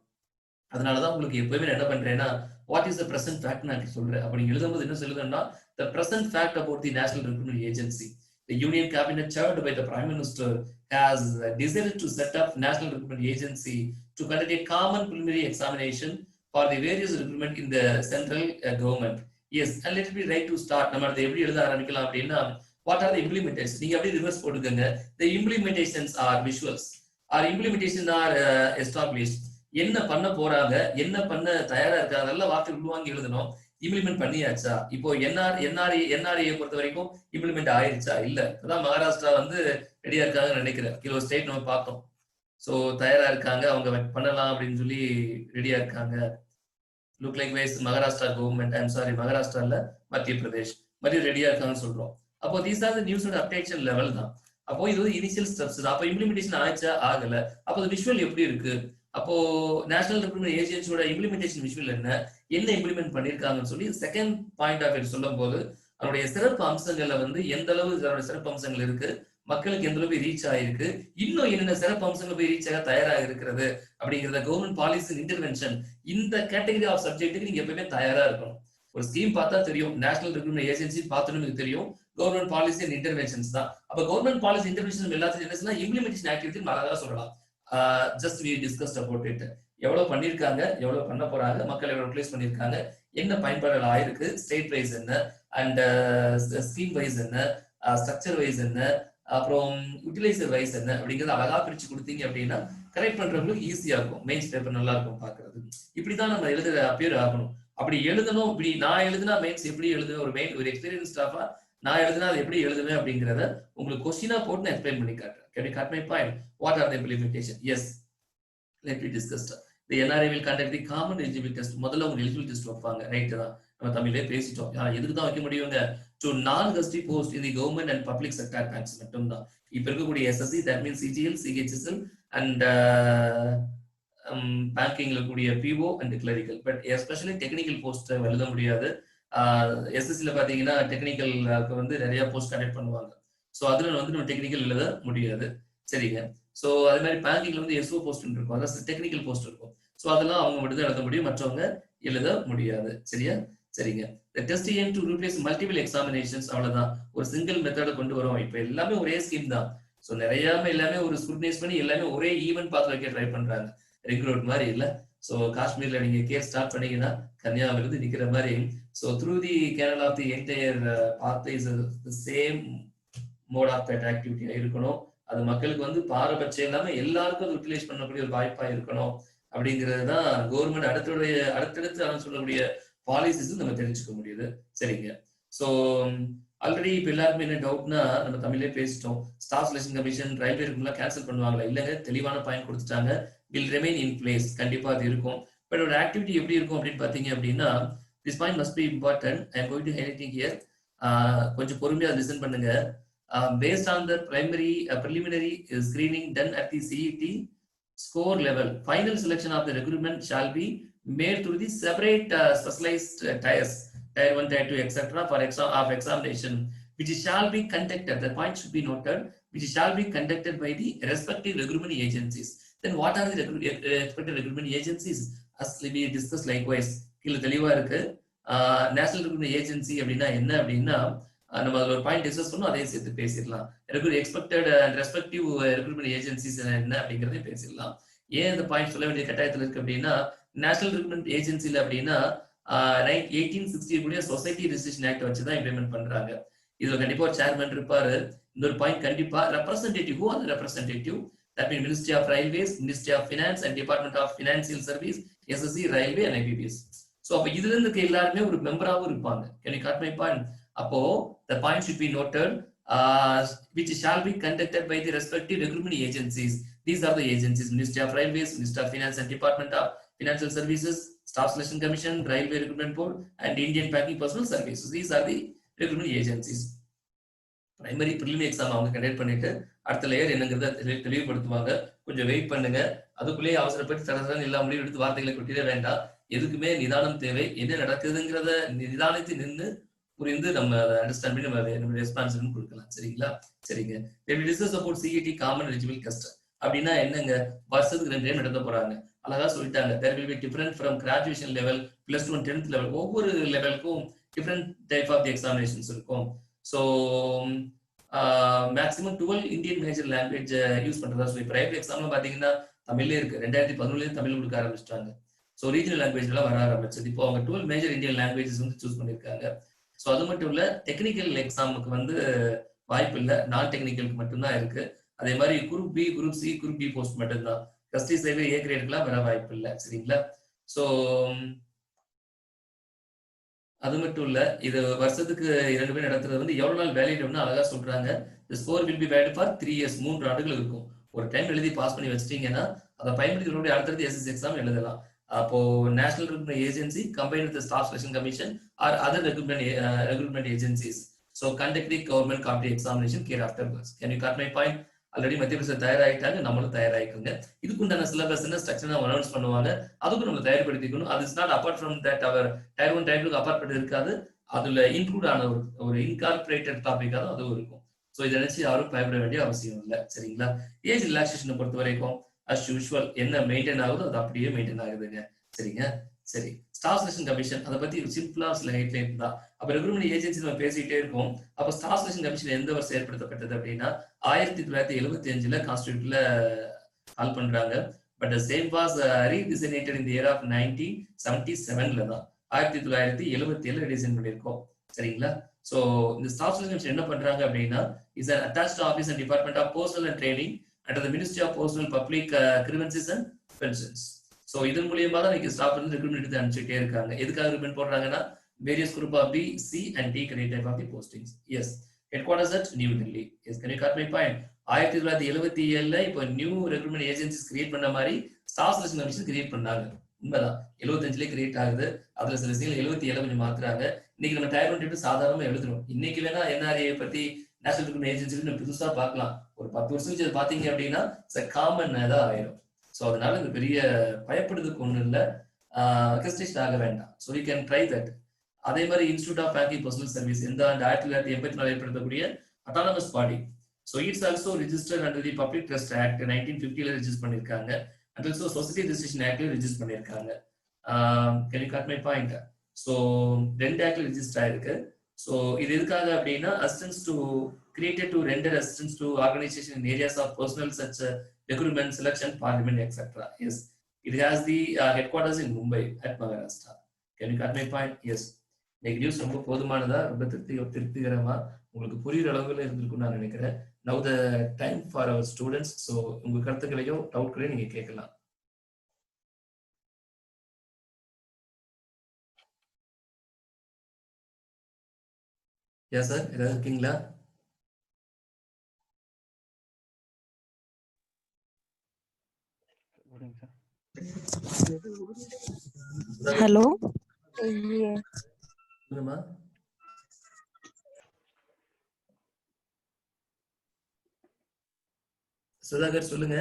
அதனாலதான் உங்களுக்கு எப்பவுமே என்ன பண்றேன்னா, what is the present fact நான் சொல்றேன். அப்படி எழுதும்போது என்ன சொல்லுதுன்னா, த present fact about the national recruitment agency. The Union Cabinet chaired by the Prime Minister has decided to set up National Recruitment Agency to conduct a common preliminary examination for the various recruitment in the central government. Yes, and let it be right to start. நம்ம அதை எப்படி எழுத ஆரம்பிக்கலாம் அப்படின்னா, What are the implementations? நீங்க அப்படியே reverse போட்டுக்கோங்க. The implementations are visuals. Our implementation are established. என்ன பண்ண போறாங்க, என்ன பண்ண தயாரா இருக்காங்க, நல்ல வார்த்தை உள்வாங்கி எழுதணும். இம்ப்ளிமெண்ட் பண்ணியாச்சா? இப்போ என்ஆர்ஏ பொறுத்த வரைக்கும் இம்ப்ளிமெண்ட் ஆயிருச்சா? இல்ல. இப்பதான் மகாராஷ்டிரா வந்து ரெடியா இருக்காங்கன்னு நினைக்கிறேன். கிலோ ஸ்டேட் நம்ம பார்த்தோம். ஸோ தயாரா இருக்காங்க, அவங்க பண்ணலாம் அப்படின்னு சொல்லி ரெடியா இருக்காங்க. Look like wise Maharashtra government, I'm sorry Maharashtra இல்ல மத்திய பிரதேஷ் மாதிரி ரெடியா இருக்காங்கன்னு சொல்றோம். அப்போ தீஸ் ஆர் தி நியூஸோட அப்டேஷன் லெவல் தான். அப்போ இது வந்து இனிஷியல் ஸ்டெப்ஸ் தான். அப்போ இம்ப்ளிமெண்டேஷன் ஆச்சா ஆகல, அப்போ விஷுவல் எப்படி இருக்கு, அப்போ நேஷனல் ரெக்ரூட்மெண்ட் ஏஜென்சியோட இம்ப்ளிமெண்டேஷன் விஷுவல் என்ன இம்ப்ளிமெண்ட் பண்ணிருக்காங்கன்னு சொல்லி செகண்ட் பாயிண்ட் ஆஃப் வியூ சொல்லும் போது அதனுடைய சிறப்பு அம்சங்கள்ல வந்து எந்த அளவு அதனுடைய சிறப்பு அம்சங்கள் இருக்கு, மக்களுக்கு எந்த அளவு ரீச் ஆயிருக்கு, இன்னும் என்னென்ன சிறப்பு அம்சங்கள் போய் ரீச் ஆக தயாராக இருக்கிறது அப்படிங்கிறத கவர்மெண்ட் பாலிசி இன்டர்வென்ஷன் இந்த கேட்டகரி ஆஃப் சப்ஜெக்ட்டுக்கு நீங்க எப்பவுமே தயாரா இருக்கணும். ஒரு ஸ்கீம் பார்த்தா தெரியும், நேஷனல் ரெக்ரூட்மெண்ட் ஏஜென்சி பார்த்தோன்னு எனக்கு தெரியும், கவர்மெண்ட் பாலிசி அண்ட் இன்டர்வென்ஷன்ஸ் தான். அப்ப கவர்மெண்ட் பாலிசி இன்டர்வென்ஷன் எல்லாத்தையும் என்ன இம்ப்ளிமெண்டேஷன் ஆக்டிவிட்டி அழகா சொல்லலாம். Just we discussed about it. எவ்வளவு பண்ணிருக்காங்க, எவ்வளவு பண்ண போறாங்க, மக்கள் எவ்வளவு யூட்டிலைஸ் பண்ணிருக்காங்க, என்ன பயன்பாடுகள் ஆயிருக்கு, ஸ்டேட் வைஸ் என்ன அண்ட் ஸ்கீம் வைஸ் என்ன, ஸ்ட்ரக்சர் வைஸ் என்ன, அப்புறம் யூட்டிலைசர் வைஸ் என்ன அப்படிங்கிறது அழகா பிரிச்சு கொடுத்தீங்க அப்படின்னா கரெக்ட் பண்றவங்களுக்கு ஈஸியா இருக்கும். மெயின்ஸ் பேப்பர் நல்லா இருக்கும் பாக்குறது. இப்படிதான் நம்ம எழுதுற அப்பியர் ஆகணும். அப்படி எழுதணும். இப்படி நான் எழுதுனா மெயின்ஸ் எப்படி எழுதுவேன், ஒரு எக்ஸ்பீரியன்ஸ் ஸ்டாஃபா நான் எழுதுனா அது எப்படி எழுதுவேன் அப்படிங்கிறத உங்களுக்கு கொஸ்டினா போட்டு நான் எக்ஸ்பிளைன் பண்ணி காட்டுறேன். Can you cut my point? What are the implementation? Yes, let me discuss. The NRA will conduct the common eligibility test. முதல்ல உங்க eligibility test வைப்பாங்க. ரைட் தான், நம்ம தமிழ்லயே பேசிட்டோம். எதுக்கு தான் வைக்க முடியுங்க? to non-gusty post in the government and public sector banks மட்டும்தான். இப்ப இருக்கக்கூடிய SSC, that means CGL, CHSL and பேங்கிங்ல கூடிய PO and clerical, but especially technical post எழுத முடியாது. SSCல பாத்தீங்கன்னா டெக்னிக்கல் வந்து நிறைய போஸ்ட் கண்டக்ட் பண்ணுவாங்க. ஸோ அதுல வந்து நம்ம டெக்னிக்கல் எழுத முடியாது. சரிங்க. ஸோ அதே மாதிரி பேங்கிங்ல வந்து SO போஸ்ட் இருக்கும், அதாவது டெக்னிக்கல் போஸ்ட் இருக்கும். ஸோ அதெல்லாம் அவங்க மட்டும் தான் எழுத முடியும், மற்றவங்க எழுத முடியாது. சரியா? சரிங்க. The test aim to replace multiple examinations. அவ்வளவுதான், ஒரு சிங்கிள் மெத்தட கொண்டு வரோம். இப்ப எல்லாமே ஒரே ஸ்கீம் தான். ஸோ நிறைய எல்லாமே ஒரு ஸ்க்ரூட்னைஸ் பண்ணி எல்லாமே ஒரே ஈவென்ட் பார்த்து வைக்க ட்ரை பண்றாங்க. ரெக்ரூட் மாதிரி இல்ல. ஸோ காஷ்மீர்ல நீங்க கேஸ் ஸ்டார்ட் பண்ணீங்கன்னா கன்னியாகுமரி நிக்கிற மாதிரி. So through the Kerala of the entire path is the same mode of that ஆக்டிவிட்டியா இருக்கணும். அது மக்களுக்கு வந்து பாரபட்சம் இல்லாம எல்லாருக்கும் யூட்டிலைஸ் பண்ணக்கூடிய ஒரு வாய்ப்பா இருக்கணும் அப்படிங்கிறது தான் கவர்மெண்ட் அடுத்தடுத்து சொல்லக்கூடிய பாலிசிஸ் நம்ம தெரிஞ்சுக்க முடியுது. சரிங்க. ஸோ ஆல்ரெடி இப்ப எல்லாருமே என்ன டவுட்னா, நம்ம தமிழ்லயே பேசிட்டோம், ஸ்டாஃப் செலக்ஷன் கமிஷன் ரயில்வே இருக்கும்லாம் கேன்சல் பண்ணுவாங்களா? இல்லைங்க, தெளிவான பாயிண்ட் கொடுத்துட்டாங்க. Will remain in place. கண்டிப்பா அது இருக்கும். பட் ஒரு ஆக்டிவிட்டி எப்படி இருக்கும் அப்படின்னு பாத்தீங்க அப்படின்னா, this point must be important. I am going to highlighting here. கொஞ்சம் பொறுமையா லிசன் பண்ணுங்க. Based on the preliminary screening done at the CET score level, final selection of the recruitment shall be made through the separate specialized tiers, tier 1, tier 2, etc. for examination, which shall be conducted. The point should be noted, which shall be conducted by the respective recruitment agencies. Then what are the expected recruitment agencies? As we discussed likewise, கீழ தெளிவா இருக்கு. National recruitment agency அப்படின்னா என்ன அப்படின்னா, நம்ம அதில் ஒரு point discuss பண்ணோம், அதையும் சேர்த்து பேசிடலாம். Expected and respective recruitment agencies என்ன அப்படிங்கிறதையும் பேசிடலாம். ஏன் இந்த பாயிண்ட் சொல்ல வேண்டிய கட்டாயத்தில் இருக்கு அப்படின்னா, நேஷனல் ரெக்ரூட்மெண்ட் ஏஜென்சில அப்படின்னா 1860 கூடிய சொசைட்டி ரெஜிஸ்ட்ரேஷன் ஆக்ட் வச்சுதான் இம்ப்ளிமெண்ட் பண்றாங்க. இதுல கண்டிப்பா ஒரு சேர்மன் இருப்பாரு. இந்த ஒரு பாயிண்ட் கண்டிப்பா ரெப்ரசன்டேட்டிவ், அந்த representative that means Ministry of Railways, Ministry of Finance and Department of Financial Service, SSC, Railway and IBPS. So அப்ப இதுல இருந்து எல்லாருமே ஒரு மெம்பராகவும் இருப்பாங்க. Can you cut my point? அப்போ the point should be noted, which shall be conducted by the respective recruitment agencies. These are the agencies: Ministry of Railways, Ministry of Finance and Department of Financial Services, Staff Selection Commission, Railway Recruitment Board and Indian Packing Personnel Services. These are the recruitment agencies. Primary preliminary exam அவங்க conduct பண்ணிட்டு அடுத்த layer என்னங்கிறத தெளிவுபடுத்துவாங்க. கொஞ்சம் wait பண்ணுங்க. அதுக்குள்ளேயே அவசரப்பட்டு தரதரன்னு எல்லா முடிவு எடுத்து வார்த்தைகளை கொட்டிட வேண்டாம். எதுக்குமே நிதானம் தேவை. என்ன நடக்குதுங்கிறத நிதானத்தை நின்று புரிந்து நம்ம அண்டர்ஸ்டாண்ட் பண்ணி நம்ம ரெஸ்பான்ஸ் கொடுக்கலாம். சரிங்களா? சரிங்க. Support CET common eligible test அப்படின்னா என்னங்க? வருஷத்துக்கு 2 டைம் நடத்த போறாங்க. அழகா சொல்லிட்டாங்க. There will be different from graduation level, +2 and 10th level. ஒவ்வொரு லெவலுக்கும் different type of the examinations இருக்கும். So maximum 12 Indian major language use பண்றதா சொல்லி பிரைவேட் எக்ஸாம்ல பாத்தீங்கன்னா தமிழ்ல இருக்கு. 2011 தமிழ் கொடுக்க ஆரம்பிச்சிட்டாங்க. ஸோ ரீஜனல் லாங்குவேஜ் எல்லாம் வர ஆரம்பிச்சது. இப்போ அவங்க 12 மேஜர் இந்தியன் லாங்குவேஜஸ் வந்து சூஸ் பண்ணிருக்காங்க. ஸோ அது மட்டும் இல்ல, டெக்னிக்கல் எக்ஸாமுக்கு வந்து வாய்ப்பு இல்லை. நான் டெக்னிக்கலுக்கு மட்டும்தான் இருக்கு. அதே மாதிரி group B, group C, group B post மட்டும்தான். ஜஸ்டிஸ் ரயில்வே ஏ கிரேடுக்குலாம் வர வாய்ப்பு இல்லை. சரிங்களா? ஸோ அது மட்டும் இல்ல, இது வருஷத்துக்கு 2 பேர் நடத்துறது வந்து எவ்வளவு நாள் வேலிட்னு அழகா சொல்றாங்க. The score will be valid for 3 years. 3 ஆண்டுகள் இருக்கும். ஒரு டைம் எழுதி பாஸ் பண்ணி வச்சிட்டீங்கன்னா அதை பயன்படுத்தி அடுத்தது எஸ்எஸ் எக்ஸாம் எழுதலாம். அப்போ national recruitment agency combine with staff selection commission or other recruitment agencies so conduct the government competitive examination care afterwards. Can you got my point? Already மத்திய பிரதேச தயாராகிட்டாங்க, நம்மளும் தயாராகிக்கோங்க. இதுக்கு உண்டான சிலபஸ் ஸ்ட்ரக்சர் அனௌன்ஸ் பண்ணுவாங்க, அதுக்கும் நம்ம தயார்படுத்திக்கணும். அது is not apart from that our tier 1 tier 2 apart இருக்காது. அதுல இன்க்ளூட் ஆன ஒரு இன்கார்பரேட்டட் டாபிக்காக அதுவும் இருக்கும். ஸோ இதை நினைச்சு யாரும் பயப்பட வேண்டிய அவசியம் இல்லை. சரிங்களா? ஏஜ் ரிலாக்ஸேஷனை பொறுத்த வரைக்கும் அஸ் யூஷுவல் என்ன மெயின்டைன் ஆகுதோ அது அப்படியே மெயின்டைன் ஆகுதுங்க. சரிங்க? சரி, ஸ்டாஃப் செலக்ஷன் கமிஷன் அதை பத்தி சிம்பிளா சில ஹெட்லைன் தான். அப்ப ரெக்ரூட்மெண்ட் ஏஜென்சி நம்ம பேசிட்டே இருக்கோம். அப்ப ஸ்டாஃப் செலக்ஷன் கமிஷன் எந்த வருஷம் ஏற்படுத்தப்பட்டது அப்படின்னா 1975 கான்ஸ்டிடியூட்ல கால் பண்றாங்க. But same was redesignated in the year of 1977 தான். 1977 டிசைன் பண்ணியிருக்கோம். சரிங்களா? சோ இந்த ஸ்டாஃப் செலக்ஷன் கமிஷன் என்ன பண்றாங்க அப்படின்னா is an attached office and department of postal and training under the Ministry of Postal Public Grievances and Pensions. So இதன் மூலியமா தான் நீங்க ஸ்டாஃப் வந்து ரெக்ரூட்மெண்ட் எடுத்து அனுப்பிச்சிட்டே இருக்காங்க. எதுக்காக ரெக்ரூட்மெண்ட் போடுறாங்கன்னா various group of B, C and D career type of the postings. Yes, headquarters at New Delhi. Yes, can you cut my point? 1977 இப்போ நியூ ரெக்ரூட்மெண்ட் ஏஜென்சிஸ் கிரியேட் பண்ண மாதிரி ஸ்டாஃப் செலக்ஷன் கமிஷன் கிரியேட் பண்ணாங்க. உண்மைதான், 75 create ஆகுது. அதுல சில விஷயங்கள் 77 கொஞ்சம் மாத்துறாங்க. இன்னைக்கு நம்ம டயர் 1 சாதாரணமா எழுதுறோம். இன்னைக்கு வேணா என்ஆர்ஏ பத்தி நேஷனல் ரெக்ரூட்மெண்ட் ஏஜென்சி புதுசா பார்க்கலாம். ஒரு 10 வருஷம் கழிச்சு பாத்தீங்க அப்படின்னா காமன் தான் ஆயிடும். ஸோ அதனால இது பெரிய பயப்படுறதுக்கு ஒண்ணு இல்லை, கன்ஸ்ட்ரக்ட் ஆக வேண்டாம். So we can try that. அதே மாதிரி institute of banking personnel service இந்த 1984 ஏற்படுத்தக்கூடிய autonomous body. So it's also registered under the public trust act 1950 register பண்ணிருக்காங்க. அண்ட் ஆல்சோ சொசைட்டி ரெஜிஸ்ட்ரேஷன் ஆக்ட்ல ரெஜிஸ்டர் பண்ணிருக்காங்க. Can you got my point? So 2 ஆக்ட்ல ரெஜிஸ்டர் ஆயிருக்கு. ஸோ இது எதுக்காக அப்படின்னா assistance to created to render assistance to organisation in areas of personnel such recruitment, selection, parliament, etc. Yes, it has the headquarters in Mumbai at Maharashtra. Can you cut my point? Yes. Next news ரொம்ப போதுமானதா, ரொம்ப திருப்திகரமா உங்களுக்கு புரியுற அளவுல இருந்திருக்கும் நான் நினைக்கிறேன். Now the time for our students. So உங்க கருத்துக்களையும் டவுட்களையும் நீங்க கேட்கலாம். Yes sir, ஏதாவது இருக்கீங்களா? ஹலோ, சுதாகர் சொல்லுங்க.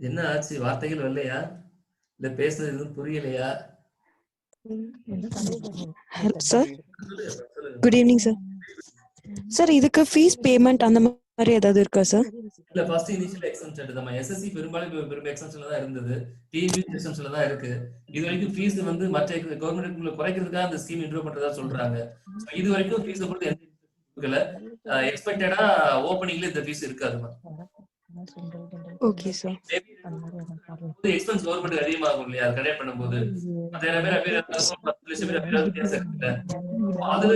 என்ன ஆச்சு? வார்த்தைகள் வரலையா? இல்ல பேசுறது எதுவும் புரியலையா? Sir good evening sir. Sir இதுக்கு ஃபீஸ் பேமெண்ட் அந்த மாதிரி ஏதாவது இருக்கா சார்? இல்ல, ஃபர்ஸ்ட் இனிஷியல் எக்ஸம்ஷன் தான். எஸ்எஸ்சி பெரும்பாலும் எக்ஸம்ஷன்ல தான் இருந்தது. டிஎன்பி எக்ஸம்ஷன்ல தான் இருக்கு. இது வரைக்கும் ஃபீஸ் வந்து மற்ற கவர்மெண்ட் குறைக்கிறதுக்காக அந்த ஸ்கீம் இன்ட்ரோ பண்றதா சொல்றாங்க. இது வரைக்கும் ஃபீஸ் போட்டு எந்த எக்ஸ்பெக்டடா ஓபனிங்ல இந்த ஃபீஸ் இருக்காதுமா. Okay sir. எக்ஸ்பென்ஸ் கவர்மெண்ட் அதிகமாகும் இல்லையா கனெக்ட் பண்ணும்போது. அதே பேர் 10 லட்சம் பேர் வித்தியாசம் இருக்குல்ல, அதுல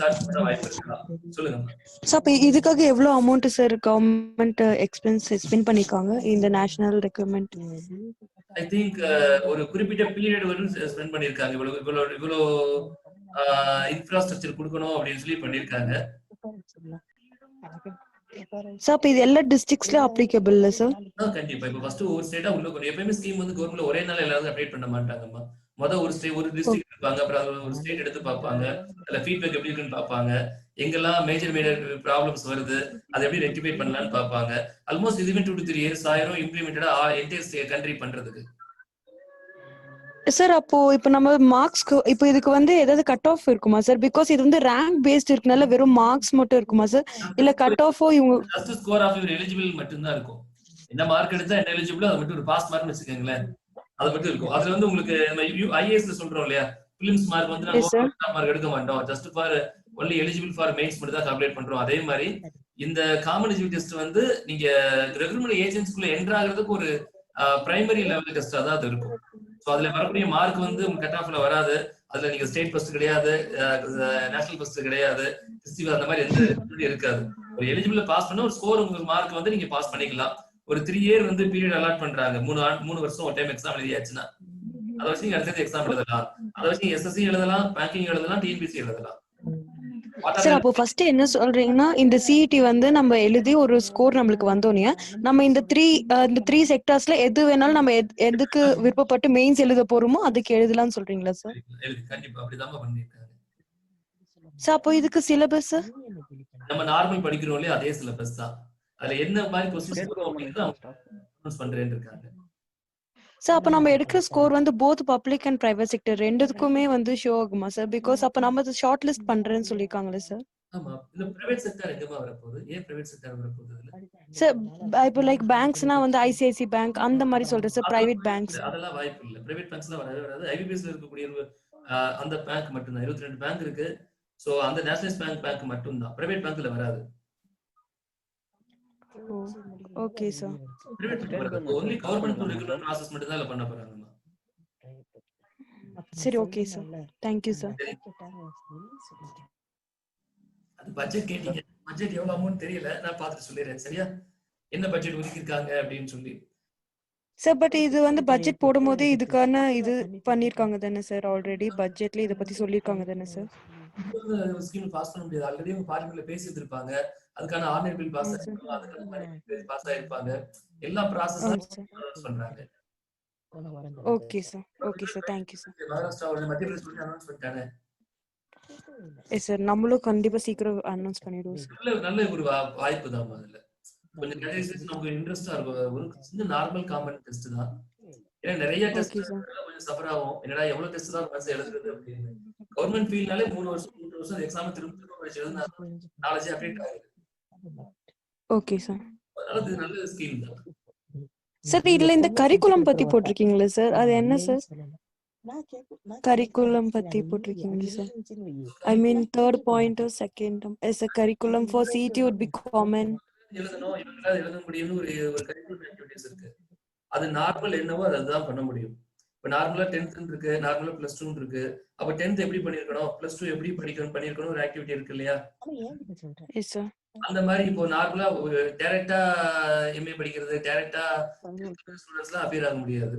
சார்ஜ் பண்ண வாய்ப்பு இருக்கலாம். சொல்லுங்க சார். அப்ப இதுக்காக எவ்வளவு amount sir government expense spend பண்ணிருக்காங்க இந்த நேஷனல் ரெக்ரூட்மெண்ட்? ஐ திங்க் ஒரு குறிப்பிட்ட பீரியட் வரைக்கும் ஸ்பெண்ட் பண்ணிருக்காங்க. இவ்வளவு இன்ஃப்ராஸ்ட்ரக்சர் கொடுக்கணும் அப்படின்னு சொல்லி பண்ணிருக்காங்க. சார் அப்ப இது எல்லா டிஸ்ட்ரிக்ட்ஸ்ல அப்ளிகபிள் இல்ல சார்? கண்டிப்பா. இப்ப ஃபர்ஸ்ட் ஒரு ஸ்டேட்டா உள்ள போறோம். எப்பவுமே ஸ்கீம் வந்து கவர்மெண்ட்ல ஒரே நாள் எல்லாரும் அப்டேட் பண்ண மாட்டாங்கம்மா. ஒரு டிஸ்ட்ரிக்ட் இருப்பாங்க, அப்புறம் ஒரு ஸ்டேட் எடுத்து பார்ப்பாங்க, அதுல ஃபீட்பேக் எப்படி இருக்குன்னு பார்ப்பாங்க, எங்கெல்லாம் மேஜர் ப்ராப்ளம்ஸ் வருது அதை எப்படி ரெக்டிஃபை பண்ணலாம்னு பார்ப்பாங்க. ஆல்மோஸ்ட் இதுவே 2 to 3 years ஆயிரும் இம்ப்ளிமெண்டடா என்டையர் கண்ட்ரி பண்றதுக்கு. சார் அப்போ இப்ப நம்ம மார்க்ஸ்க்கு இப்போ இதுக்கு வந்து ஏதாவது கட் ஆஃப் இருக்குமா சார்? பிகாஸ் இது வந்து ரேங்க் பேஸ்ட் இருக்கனால வெறும் மார்க்ஸ் மட்டும் இருக்குமா சார், இல்ல கட் ஆஃபோ இவங்க just score of your eligible மட்டும் தான் இருக்கும். என்ன மார்க் எடுத்தா என்ன எலிஜிபிள் அது மட்டும் ஒரு பாஸ் மார்க்னு வச்சுக்கோங்களேன், அது மட்டும் இருக்கும். அதுல வந்து உங்களுக்கு ஐஏஎஸ்ல சொல்றோம் இல்லையா, பிலிம்ஸ் மார்க் வந்து நம்ம மார்க் எடுக்க மாட்டோம், just for only eligible for mains மட்டும் தான் கால்குலேட் பண்றோம். அதே மாதிரி இந்த காமன் எலிஜிபிலிட்டி டெஸ்ட் வந்து நீங்க ரெக்ரூட்மெண்ட் ஏஜென்சிக்குள்ள என்டர் ஆகிறதுக்கு ஒரு பிரைமரி லெவல் டெஸ்டா தான் அது இருக்கும். சோ அதுல வரக்கூடிய மார்க் வந்து உங்க கட் ஆஃப்ல வராது. அதுல நீங்க ஸ்டேட் ஃபர்ஸ்ட் கிடையாது, நேஷனல் ஃபர்ஸ்ட் கிடையாது, ஃபெஸ்டிவல் அந்த மாதிரி எந்த இருக்காது. ஒரு எலிஜிபிள் பாஸ் பண்ண ஒரு ஸ்கோர் உங்களுக்கு மார்க் வந்து நீங்க பாஸ் பண்ணிக்கலாம். ஒரு 3 இயர் வந்து பீரியட் அலாட் பண்றாங்க. 3 வருஷம் ஒரு டைம் எக்ஸாம் எழுதியாச்சுன்னா அதை வச்சு நீங்க அடுத்தது எக்ஸாம் எழுதலாம். அதை வச்சு நீங்க எஸ்எஸ்சி எழுதலாம், பேங்கிங் எழுதலாம், டிஎன்பிசி எழுதலாம். சார் அப்போ ஃபர்ஸ்ட் என்ன சொல்றீங்கன்னா, இந்த சிஇடி வந்து நம்ம எழுதி ஒரு ஸ்கோர் நம்மளுக்கு வந்தோனே நம்ம இந்த த்ரீ செக்டார்ஸ்ல எது வேணாலும் நம்ம எதுக்கு விருப்பப்பட்டு மெயின்ஸ் எழுத போறோமோ அதுக்கு எழுதலாம்னு சொல்றீங்களா சார்? கண்டிப்பா அப்படிதான் பண்ணிருக்காங்க. சார் அப்போ இதுக்கு சிலபஸ் நம்ம நார்மல் படிக்கிறோம் இல்லையா, அதே சிலபஸ் தான். அதுல என்ன மாதிரி கொஸ்டின்ஸ் பண்றேன்னு இருக்காங்க. சார் அப்ப நம்ம எடுக்கிற ஸ்கோர் வந்து both public and private sector ரெண்டுக்குமே வந்து ஷோ ஆகுமா சார்? பிகாஸ் அப்ப நம்ம ஷார்ட் லிஸ்ட் பண்றேன்னு சொல்லிருக்காங்களே சார். ஆமா, இந்த பிரைவேட் செக்டார் எங்கமா வரப்போகுது? ஏன் பிரைவேட் செக்டார் வரப்போகுது? சார் இப்போ லைக் பேங்க்ஸ்னா வந்து ஐசிஐசி பேங்க் அந்த மாதிரி சொல்றேன் சார், பிரைவேட் பேங்க்ஸ். அதெல்லாம் வாய்ப்பு இல்ல. பிரைவேட் பேங்க்ஸ்லாம் வரவே வராது. ஐபிபிஎஸ்ல இருக்கக்கூடிய அந்த பேங்க் மட்டும் தான். 22 பேங்க் இருக்கு. சோ அந்த நேஷனலைஸ் பேங்க் மட்டும் தான். பிரைவேட் பேங்க்ல வராது. Okay sir. only government regular process மட்டும் தான் பண்ண போறாங்க. சரி, okay sir. Thank you sir. அது பட்ஜெட் கேட்டீங்க. பட்ஜெட் எவ்வளவு அமௌண்ட் தெரியல. நான் பார்த்துட்டு சொல்லிடுறேன். சரியா? என்ன பட்ஜெட் ஒதுக்கி இருக்காங்க அப்படின்னு சொல்லி. சார் பட் இது வந்து பட்ஜெட் போடும்போது இதுக்கான இது பண்ணிருக்காங்க தானே சார்? ஆல்ரெடி பட்ஜெட்ல இத பத்தி சொல்லிருக்காங்க தானே சார்? ஸ்கீம் பாஸ் பண்ண முடியாது. ஆல்ரெடி பார்லிமெண்ட்ல பேசிட்டு இருப்பாங்க. அதுக்கான ஆர்டினரி பில் பாஸ் ஆயிருக்கும். அதுக்கான பாஸ் ஆயிருப்பாங்க. எல்லா ப்ராசஸும் பண்றாங்க. Okay sir. Okay sir. Thank you sir. மகாராஷ்டிராவோட மத்திய பிரதேச அனௌன்ஸ் பண்ணிட்டாங்க. எஸ் சார், நம்மளும் கண்டிப்பா சீக்கிரம் அனௌன்ஸ் பண்ணிடுவோம் சார். நல்ல ஒரு வாய்ப்பு தான் அதுல. கொஞ்சம் கேண்டிடேட்ஸ் நமக்கு இன்ட்ரெஸ்டா இருக்கும். ஒரு சின்ன நார்மல் காமன் டெஸ்ட் தான். ஏன்னா நிறைய டெஸ்ட் கொஞ்சம் சஃபர் ஆகும். என்னடா எவ்வளவு டெஸ்ட் தான் மனசு எழுதுறது அப்படின்னு. கவர்மெண்ட் ஃபீல்ட்னாலே 3 வருஷம் எக்ஸாம் திரும்ப வச்சு எழுதுனா நாலேஜ் அப்டேட் ஆகுது. Okay sir. அது நல்ல ஸ்கீம் தான். சார் இதுல இந்த கரிக்குலம் பத்தி போட்டிருக்கீங்களா சார்? அது என்ன சார்? கரிக்குலம் பத்தி போட்டிருக்கீங்க sir. I mean third point or second as a curriculum for CET would be common. எழுதணும், இவங்களால எழுத முடியும்னு ஒரு கரிக்குலம் ஆக்டிவிட்டிஸ் இருக்கு. அது நார்மல் என்னவோ அதுதான் பண்ண முடியும். இப்ப நார்மலா 10th இருக்கு, நார்மலா +2 இருக்கு. அப்ப 10th எப்படி பண்ணிருக்கணும், +2 எப்படி பண்ணிருக்கணும் ஒரு ஆக்டிவிட்டி இருக்கு இல்லையா? Yes sir. அந்த மாதிரி இப்போ நார்மலா டைரக்டா எம்ஏ படிக்கிறது, டைரக்டா ஸ்டூடண்ட்ஸ்லாம் அப்பியர் ஆக முடியாது.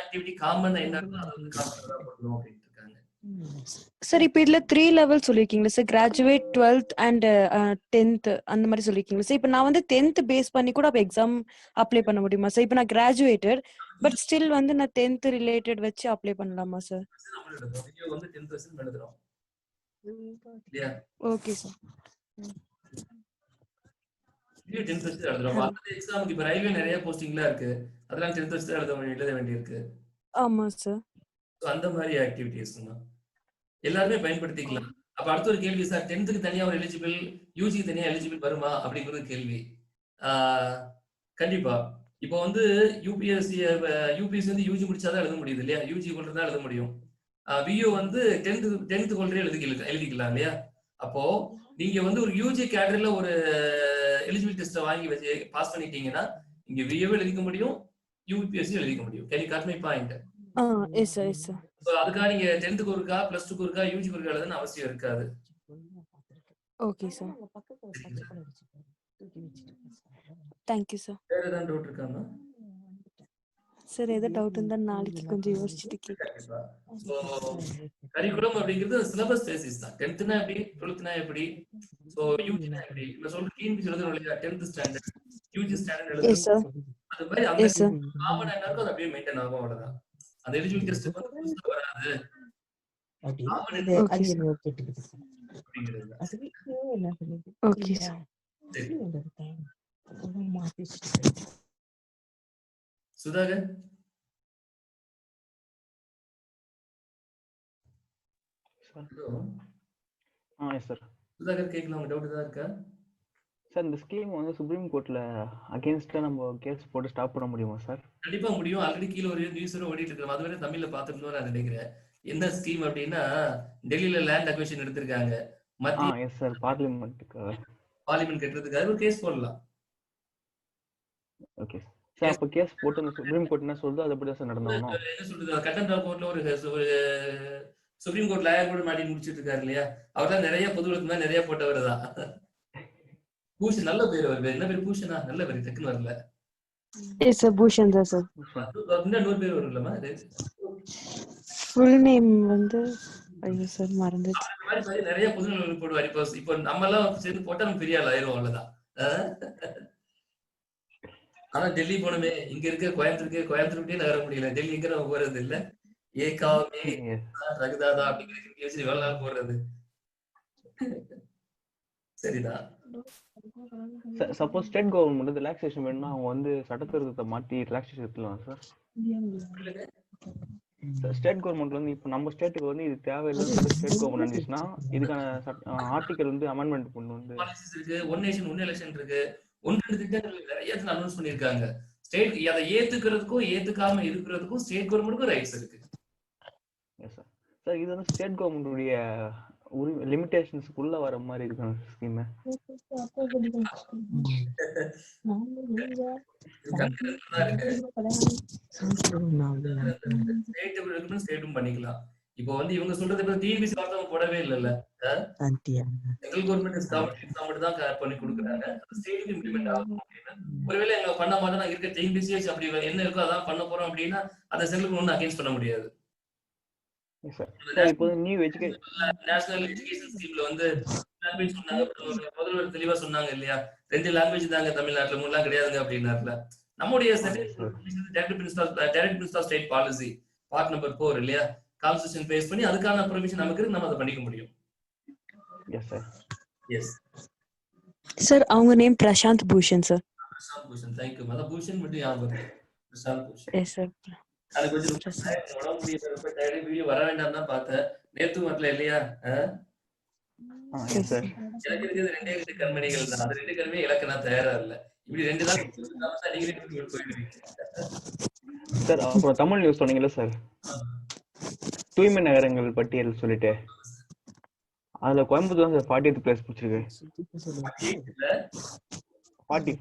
ஆக்டிவிட்டி காமன் என்ன காமனா பண்ணனும் அப்படினு இருக்காங்க. சார் இப்போ இதுல 3 லெவல் சொல்லிருக்கீங்க sir, graduate, 12th and 10th அந்த மாதிரி சொல்லிருக்கீங்க சார். இப்போ நான் வந்து 10th பேஸ் பண்ணி கூட எக்ஸாம் அப்ளை பண்ண முடியுமா சார்? இப்போ நான் கிராஜுவேட்டட் பட் ஸ்டில் வந்து நான் 10th ரிலேட்டட் வச்சு அப்ளை பண்ணலாமா சார்? நீங்க வந்து 10% எழுதுறோம். இல்லையா? Okay sir. நீங்க 10% எழுதுறோம். அந்த எக்ஸாமுக்கு இப்ப ரயில்வே நிறைய போஸ்டிங்லாம் இருக்கு. அதெல்லாம் 10% எழுத வேண்டியிருக்கு. ஆமா சார். சோ அந்த மாதிரி ஆக்டிவிட்டீஸ் தான் எல்லாருமே பயன்படுத்திக்கலாம். அப்ப அடுத்த ஒரு கேள்வி சார், 10th தனியா ஒரு எலிஜிபிள், யூஜி தனியா எலிஜிபிள் வருமா அப்படிங்கறது கேள்வி. கண்டிப்பா. இப்போ வந்து யூபிஎஸ்சி வந்து யூஜி முடிச்சாதான் எழுத முடியுது இல்லையா? யூஜி ஹோல்டர் தான் எழுத முடியும். விஓ வந்து 10th ஹோல்டரே எழுதிக்கலாம் இல்லையா? அப்போ நீங்க வந்து ஒரு யூஜி கேடர்ல ஒரு எலிஜிபிள் டெஸ்ட் வாங்கி வச்சு பாஸ் பண்ணிட்டீங்கன்னா இங்க விஓ எழுதிக்க முடியும், யூபிஎஸ்சி எழுதிக்க முடியும். Can you got my point? Yes sir, yes sir. அதுக்காக நீங்க 10th ஒருக்கா, +2 ஒருக்கா, யூஜி ஒருக்கா எழுதணும் அவசியம் இருக்காது. Okay sir. Thank you sir. வேற ஏதாவது டவுட் இருக்காமா? சார் ஏதோ டவுட் இருந்தா நாளைக்கு கொஞ்சம் யோசிச்சுட்டு கேட்கிறேன். சோ கரிக்குலம் அப்படிங்கிறது சிலபஸ் பேசிஸ் தான். 10th எப்படி, 12th எப்படி, சோ யூஜி எப்படி. நான் சொல்ற டிஎன்பிசி எழுதணும் இல்லையா? 10th ஸ்டாண்டர்ட், யூஜி ஸ்டாண்டர்ட் எழுதணும். Yes sir. அது மாதிரி அந்த காமன் என்ன இருக்கோ அது அப்படியே மெயின்டைன் ஆகும், அவ்வளவுதான். அந்த எலிஜிபிலிட்டி டெஸ்ட் வந்து வராது. Okay sir. சுதாகர் சுதாகர் கேட்கலாம், உங்க டவுட் ஏதாவது இருக்கா சார்? இந்த ஸ்கீம் வந்து சுப்ரீம் கோர்ட்ல அகைன்ஸ்டா நம்ம கேஸ் போட்டு ஸ்டாப் பண்ண முடியுமா சார்? கண்டிப்பா முடியும். ஆல்ரெடி கீழ ஒரு நியூஸ் ஓடிட்டு இருக்கு. அதுவரை தமிழ்ல பாத்துட்டு நான் நினைக்கிறேன். என்ன ஸ்கீம் அப்படின்னா, டெல்லியில லேண்ட் அக்விசிஷன் எடுத்திருக்காங்க. மத்திய எஸ் சார், பார்லிமெண்ட் கட்டுறதுக்காக ஒரு கேஸ் போடலாம். ஓகே சார் அப்ப கேஸ் போட்டு அந்த சுப்ரீம் கோர்ட் என்ன சொல்லுதோ அது அப்படிதான் சார் நடந்தாகணும். என்ன சொல்றது, கண்டெம்ட் ஆஃப் கோர்ட்ல ஒரு சுப்ரீம் கோர்ட் லாயர் கூட மாட்டி முடிச்சிட்டு இருக்காரு இல்லையா, அவர் தான் நிறைய பொதுவுக்கு மேல நிறைய போட்டவர் தான். பூஷன் நல்ல பேர், அவர் என்ன பேர், பூஷனா, நல்ல பேர், டக்குன்னு வரல. எஸ் சார், பூஷன் தான் சார். இன்னும் பேர் வரும் இல்லமா, ஃபுல் நேம் வந்து ஐயோ சார் மறந்துச்சு. அந்த மாதிரி நிறைய பொதுநூல் போடுவார். இப்போ நம்ம எல்லாம் சேர்ந்து போட்டா நம்ம பெரிய ஆள் ஆயிரும், அவ்வளவுதான். ஆனா டெல்லி போனமே, இங்க இருக்க கோயம்புத்தூருக்கே நகர முடியல. டெல்லி எங்க நம்ம போறது இல்ல, ஏகாமே ரகுதாதா அப்படிங்கிற எவ்வளவு நாள் போடுறது. சரிதான். சப்போஸ் ஸ்டேட் கவர்மெண்ட் ரிலாக்ஸேஷன் வேணும்னா அவங்க வந்து சட்டத்திருத்தத்தை மாத்தி ரிலாக்ஸேஷன் எடுத்துலாம் சார். ஸ்டேட் கவர்மெண்ட் வந்து இப்போ நம்ம ஸ்டேட்டுக்கு வந்து இது தேவையில்லைன்னு ஸ்டேட் கவர்மெண்ட் இருந்துச்சுன்னா இதுக்கான ஆர்டிகல் வந்து அமெண்ட்மெண்ட் கொண்டு வந்து பாலிசிஸ் இருக்கு, ஒன் நேஷன் ஒன் எலெக்ஷன் இருக்கு, ஒன்று திட்டங்கள் நிறைய அனௌன்ஸ் பண்ணிருக்காங்க. ஸ்டேட் அதை ஏத்துக்கிறதுக்கும் ஏத்துக்காம இருக்கிறதுக்கும் ஸ்டேட் கவர்மெண்ட்டுக்கும் ரைட்ஸ் இருக்கு. சார் இது வந்து ஸ்டேட் கவர்மெண்ட்டுடைய லிமிடேஷன்ஸ்க்குள்ள வர மாதிரி இருக்கு ஸ்கீம். ஸ்டேட்டும் பண்ணிக்கலாம். இப்போ வந்து இவங்க சொல்றது டிபிசி வார்த்தை போடவே இல்லைல்ல, சென்ட்ரல் கவர்மெண்ட் தான் பண்ணி கொடுக்குறாங்க, ஸ்டேட் இம்ப்ளிமெண்ட் ஆகும். ஒருவேளை எங்க பண்ண மாட்டோம், நாங்க இருக்க டிபிசி அப்படி என்ன இருக்கோ அதான் பண்ண போறோம் அப்படின்னா அதை சென்ட்ரல் ஒன்றும் அகைன்ஸ்ட் பண்ண முடியாது. நேஷனல் எஜுகேஷன் ஸ்கீம்ல வந்து லாங்குவேஜ் சொன்னாங்க, முதல்வர் தெளிவா சொன்னாங்க இல்லையா, 2 லாங்குவேஜ் தாங்க தமிழ்நாட்டுல, 3 கிடையாதுங்க அப்படின்னாருல. நம்முடைய direct principle of state policy part number 4 இல்லையா, கான்ஸ்டிடியூஷன் பேஸ் பண்ணி அதுக்கான பெர்மிஷன் நமக்கு இருக்கு, நம்ம அதை பண்ணிக்க முடியும். Yes sir. எஸ் சார், அவங்க name Prashant Bhushan sir. Prashant Bhushan, thank you. அத பூஷன் மட்டும் ஞாபகம் இருக்கு, பிரசாந்த் பூஷன். Yes sir. அது கொஞ்சம் உடம்பு முடியல, வீடியோ வர வேண்டாம் தான் பார்த்தேன், நேத்து வரல இல்லையா. எனக்கு இருக்கிறது 2 கண்மணிகள் தான், அது 2 கண்மே இலக்க நான் தயாரா இல்ல. இப்படி 2 நாள் போயிடுவீங்க சார். அப்புறம் தமிழ் நியூஸ் சொன்னீங்கல்ல சார், தூய்மை நகரங்கள் பட்டியல் சொல்லிட்டு அதுல கோயம்புத்தூர் தான் சார் 40th பிளேஸ் பிடிச்சிருக்கு. 40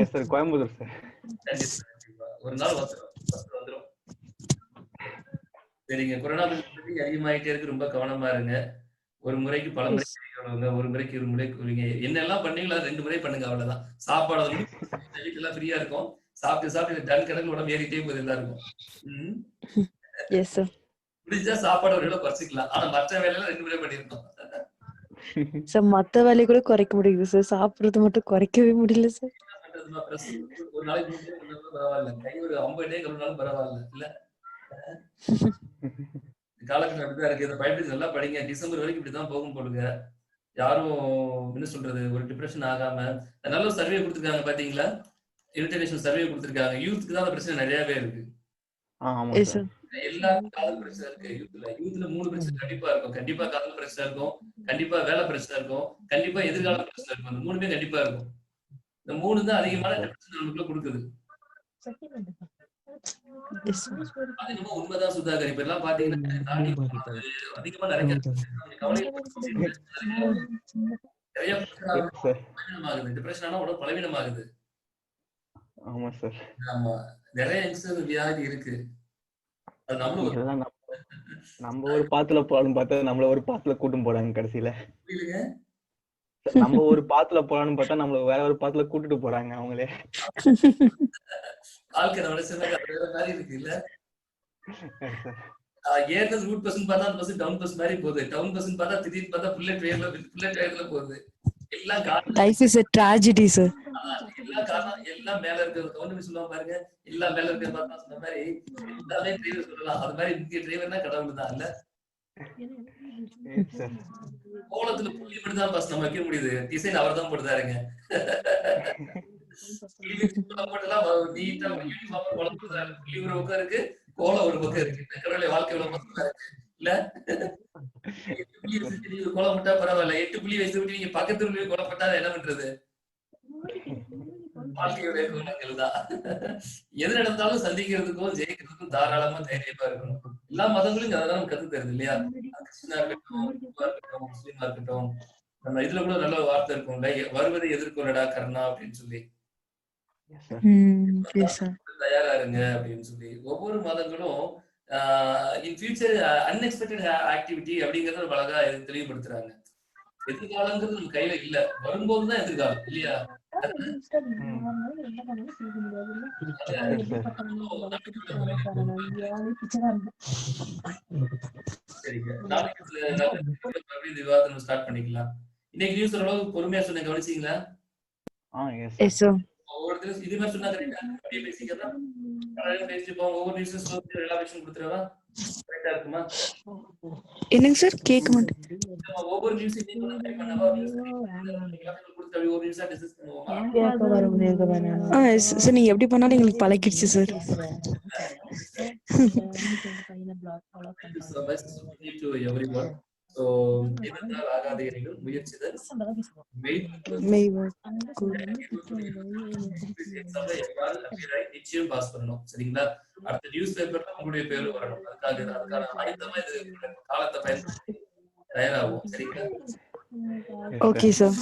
எஸ் சார், கோயம்புத்தூர் சார். ஒரு நாள் வந்துரும். சரிங்க, கொரோனா பத்தி அதிகமாயிட்டே இருக்கு, ரொம்ப கவனமா இருங்க. ஒரு முறைக்கு பல முறை கழுவுங்க, ஒரு முறைக்கு 2 முறை குளிங்க. என்னெல்லாம் பண்ணீங்களோ 2 முறை பண்ணுங்க, அவ்வளவுதான். சாப்பாடு வீட்டுல ஃப்ரீயா இருக்கும், சாப்பிட்டு டன் கணக்கு உடம்பு ஏறிட்டே போகுது எல்லாருக்கும். முடிஞ்சா சாப்பாடு ஒரு வேளை குறைச்சிக்கலாம், ஆனா மற்ற வேலையில 2 முறை பண்ணிருக்கோம் சார். மத்த வேலையை கூட குறைக்க முடியுது சார், சாப்பிடுறது மட்டும் குறைக்கவே முடியல சார். ஒரு நாளைக்கு பரவாயில்ல, கை ஒரு 50 டே கழுவினாலும் பரவாயில்ல இல்ல. காலகட்டம் அப்படிதான் இருக்கு, இதை பயன்படுத்தி நல்லா படிங்க. டிசம்பர் வரைக்கும் இப்படிதான் போகும் போடுங்க. யாரும் என்ன சொல்றது, ஒரு டிப்ரெஷன் ஆகாம நல்ல ஒரு சர்வே கொடுத்துருக்காங்க பாத்தீங்களா, இன்டர்நேஷனல் சர்வே கொடுத்துருக்காங்க. யூத்துக்கு தான் பிரச்சனை நிறையவே இருக்கு. எல்லாருக்கும் காதல் பிரச்சனை இருக்கு யூத்ல 3 பிரச்சனை கண்டிப்பா இருக்கும். கண்டிப்பா காதல் பிரச்சனை இருக்கும், கண்டிப்பா வேலை பிரச்சனை இருக்கும், கண்டிப்பா எதிர்கால பிரச்சனை இருக்கும். அந்த 3மே கண்டிப்பா இருக்கும். இந்த 3 தான் அதிகமான டிப்ரெஷன் நமக்குள்ள கொடுக்குது. அது என்னமோ உண்மைதான் சுதாகர். இப்ப எல்லாம் பாத்தீங்கன்னா அதிகமா நிறைய பலவீனமாகுது. டிப்ரெஷன் ஆனா உடம்பு பலவீனமாகுது. ஆமா சார். ஆமா, நிறைய வியாதி இருக்கு. நம்ம ஒரு பாத்துல போலான்னு பார்த்தா நம்மள ஒரு பாத்துல கூட்டும் போறாங்க கடைசியில. நம்ம ஒரு பாத்துல போலான்னு பார்த்தா நம்மள வேற ஒரு பாத்துல கூட்டிட்டு போறாங்க அவங்களே. இருக்கு இல்ல, ஏர்னஸ் ரூட் பர்சன் பார்த்தா அந்த பஸ் டவுன் பஸ் மாதிரி போகுது, டவுன் பஸ் பார்த்தா திடீர்னு பார்த்தா புல்லட் ட்ரெயின்ல போகுது. எல்லாம் ட்ராஜடி சார். எல்லாம் காரணம் எல்லாம் மேல இருக்கிறது. கவுண்டர் சொல்லுவாங்க பாருங்க, எல்லாம் மேல இருக்கிறது பார்த்தா சொன்ன மாதிரி எல்லாமே டிரைவர் சொல்லலாம். அது மாதிரி முக்கிய டிரைவர்னா கடவுள் தான் இல்ல. கோலத்துல புள்ளி மட்டும் தான் பஸ் நம்ம வைக்க முடியுது, டிசைன் அவர் தான் போட்டுதாருங்க. நீட்டா யூனிஃபார்ம் புள்ளி ஒரு பக்கம் இருக்கு, கோலம் ஒரு பக்கம் இருக்கு. கடவுளை வாழ்க்கை எவ்வளவு மோசமா இருக்கு இல்ல. 8 புள்ளி வச்சு கோலம் போட்டா பரவாயில்ல, 8 புள்ளி வச்சு விட்டு நீங்க பக்கத்துல கோலம் போட்டா என்ன பண்றது? வாழ்க்கையுடைய குணங்கள் தான். எது நடந்தாலும் சந்திக்கிறதுக்கும் ஜெயிக்கிறதுக்கும் தாராளமா தைரியமா இருக்கணும். எல்லா மதங்களும் அதெல்லாம் கத்து தருது இல்லையா. கிறிஸ்டினா இருக்கட்டும், முஸ்லீமா இருக்கட்டும், நம்ம இதுல கூட நல்ல ஒரு வார்த்தை இருக்கும்ல, வருவதை எதிர்கொள்ளடா கர்ணா அப்படின்னு சொல்லி. S sir. Yes sir. தயாரா இருங்க அப்படின்னு சொல்லி ஒவ்வொரு மாதங்களும் இன் ஃபியூச்சர் அன்எக்ஸ்பெக்டட் ஆக்டிவிட்டி அப்படிங்கறத ரொம்ப அழகா தெளிவுபடுத்துறாங்க. எதிர்காலங்கிறது நம்ம கையில இல்ல, வரும்போதுதான் எதிர்காலம் இல்லையா? சரிங்க. நாளைக்கு மறுபடியும் இந்த விவாதத்தை நம்ம ஸ்டார்ட் பண்ணிக்கலாம். இன்னைக்கு நியூஸ் ஓரளவு பொறுமையா சொன்ன கவனிச்சீங்களா? S yes sir. ஒவ்வொருத்தரும் இது மாதிரி சொன்னா கரெக்டா அப்படியே பேசிக்கிறோம். பேசிட்டு போங்க. ஒவ்வொரு நியூஸும் ஸ்லோப் எல்லா விஷயம் கொடுத்துருவா கரெக்டா இருக்குமா? என்னங்க சார் கேட்க மாட்டேன். ஒவ்வொரு நியூஸையும் நீங்க டைப் பண்ணவா நியூஸ் கொடுத்து அப்படி ஒரு நியூஸா டிஸ்கஸ் பண்ணுவோமா? சார் நீங்க எப்படி பண்ணாலும் எங்களுக்கு பழகிடுச்சு sir. Thank you so much to everyone. So, இவற்றால் ஆகாத எனினும் முயற்சிதல் எக்ஸாம்ல எவ்வாறு அப்பியராய் நிச்சயம் பாஸ் பண்ணணும். சரிங்களா? அடுத்த நியூஸ் பேப்பர்ல உங்களுடைய பேரும் வரணும். அதுக்கான ஆயுதமா இது காலத்தை பயன்படுத்தி தயாராகும். சரிங்களா? Okay sir.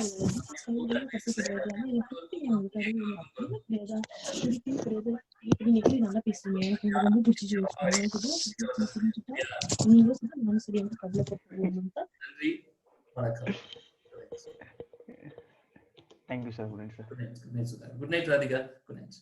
நன்றி, வணக்கம். Thank you sir. Good night sir. Good night, Radhika. Good night.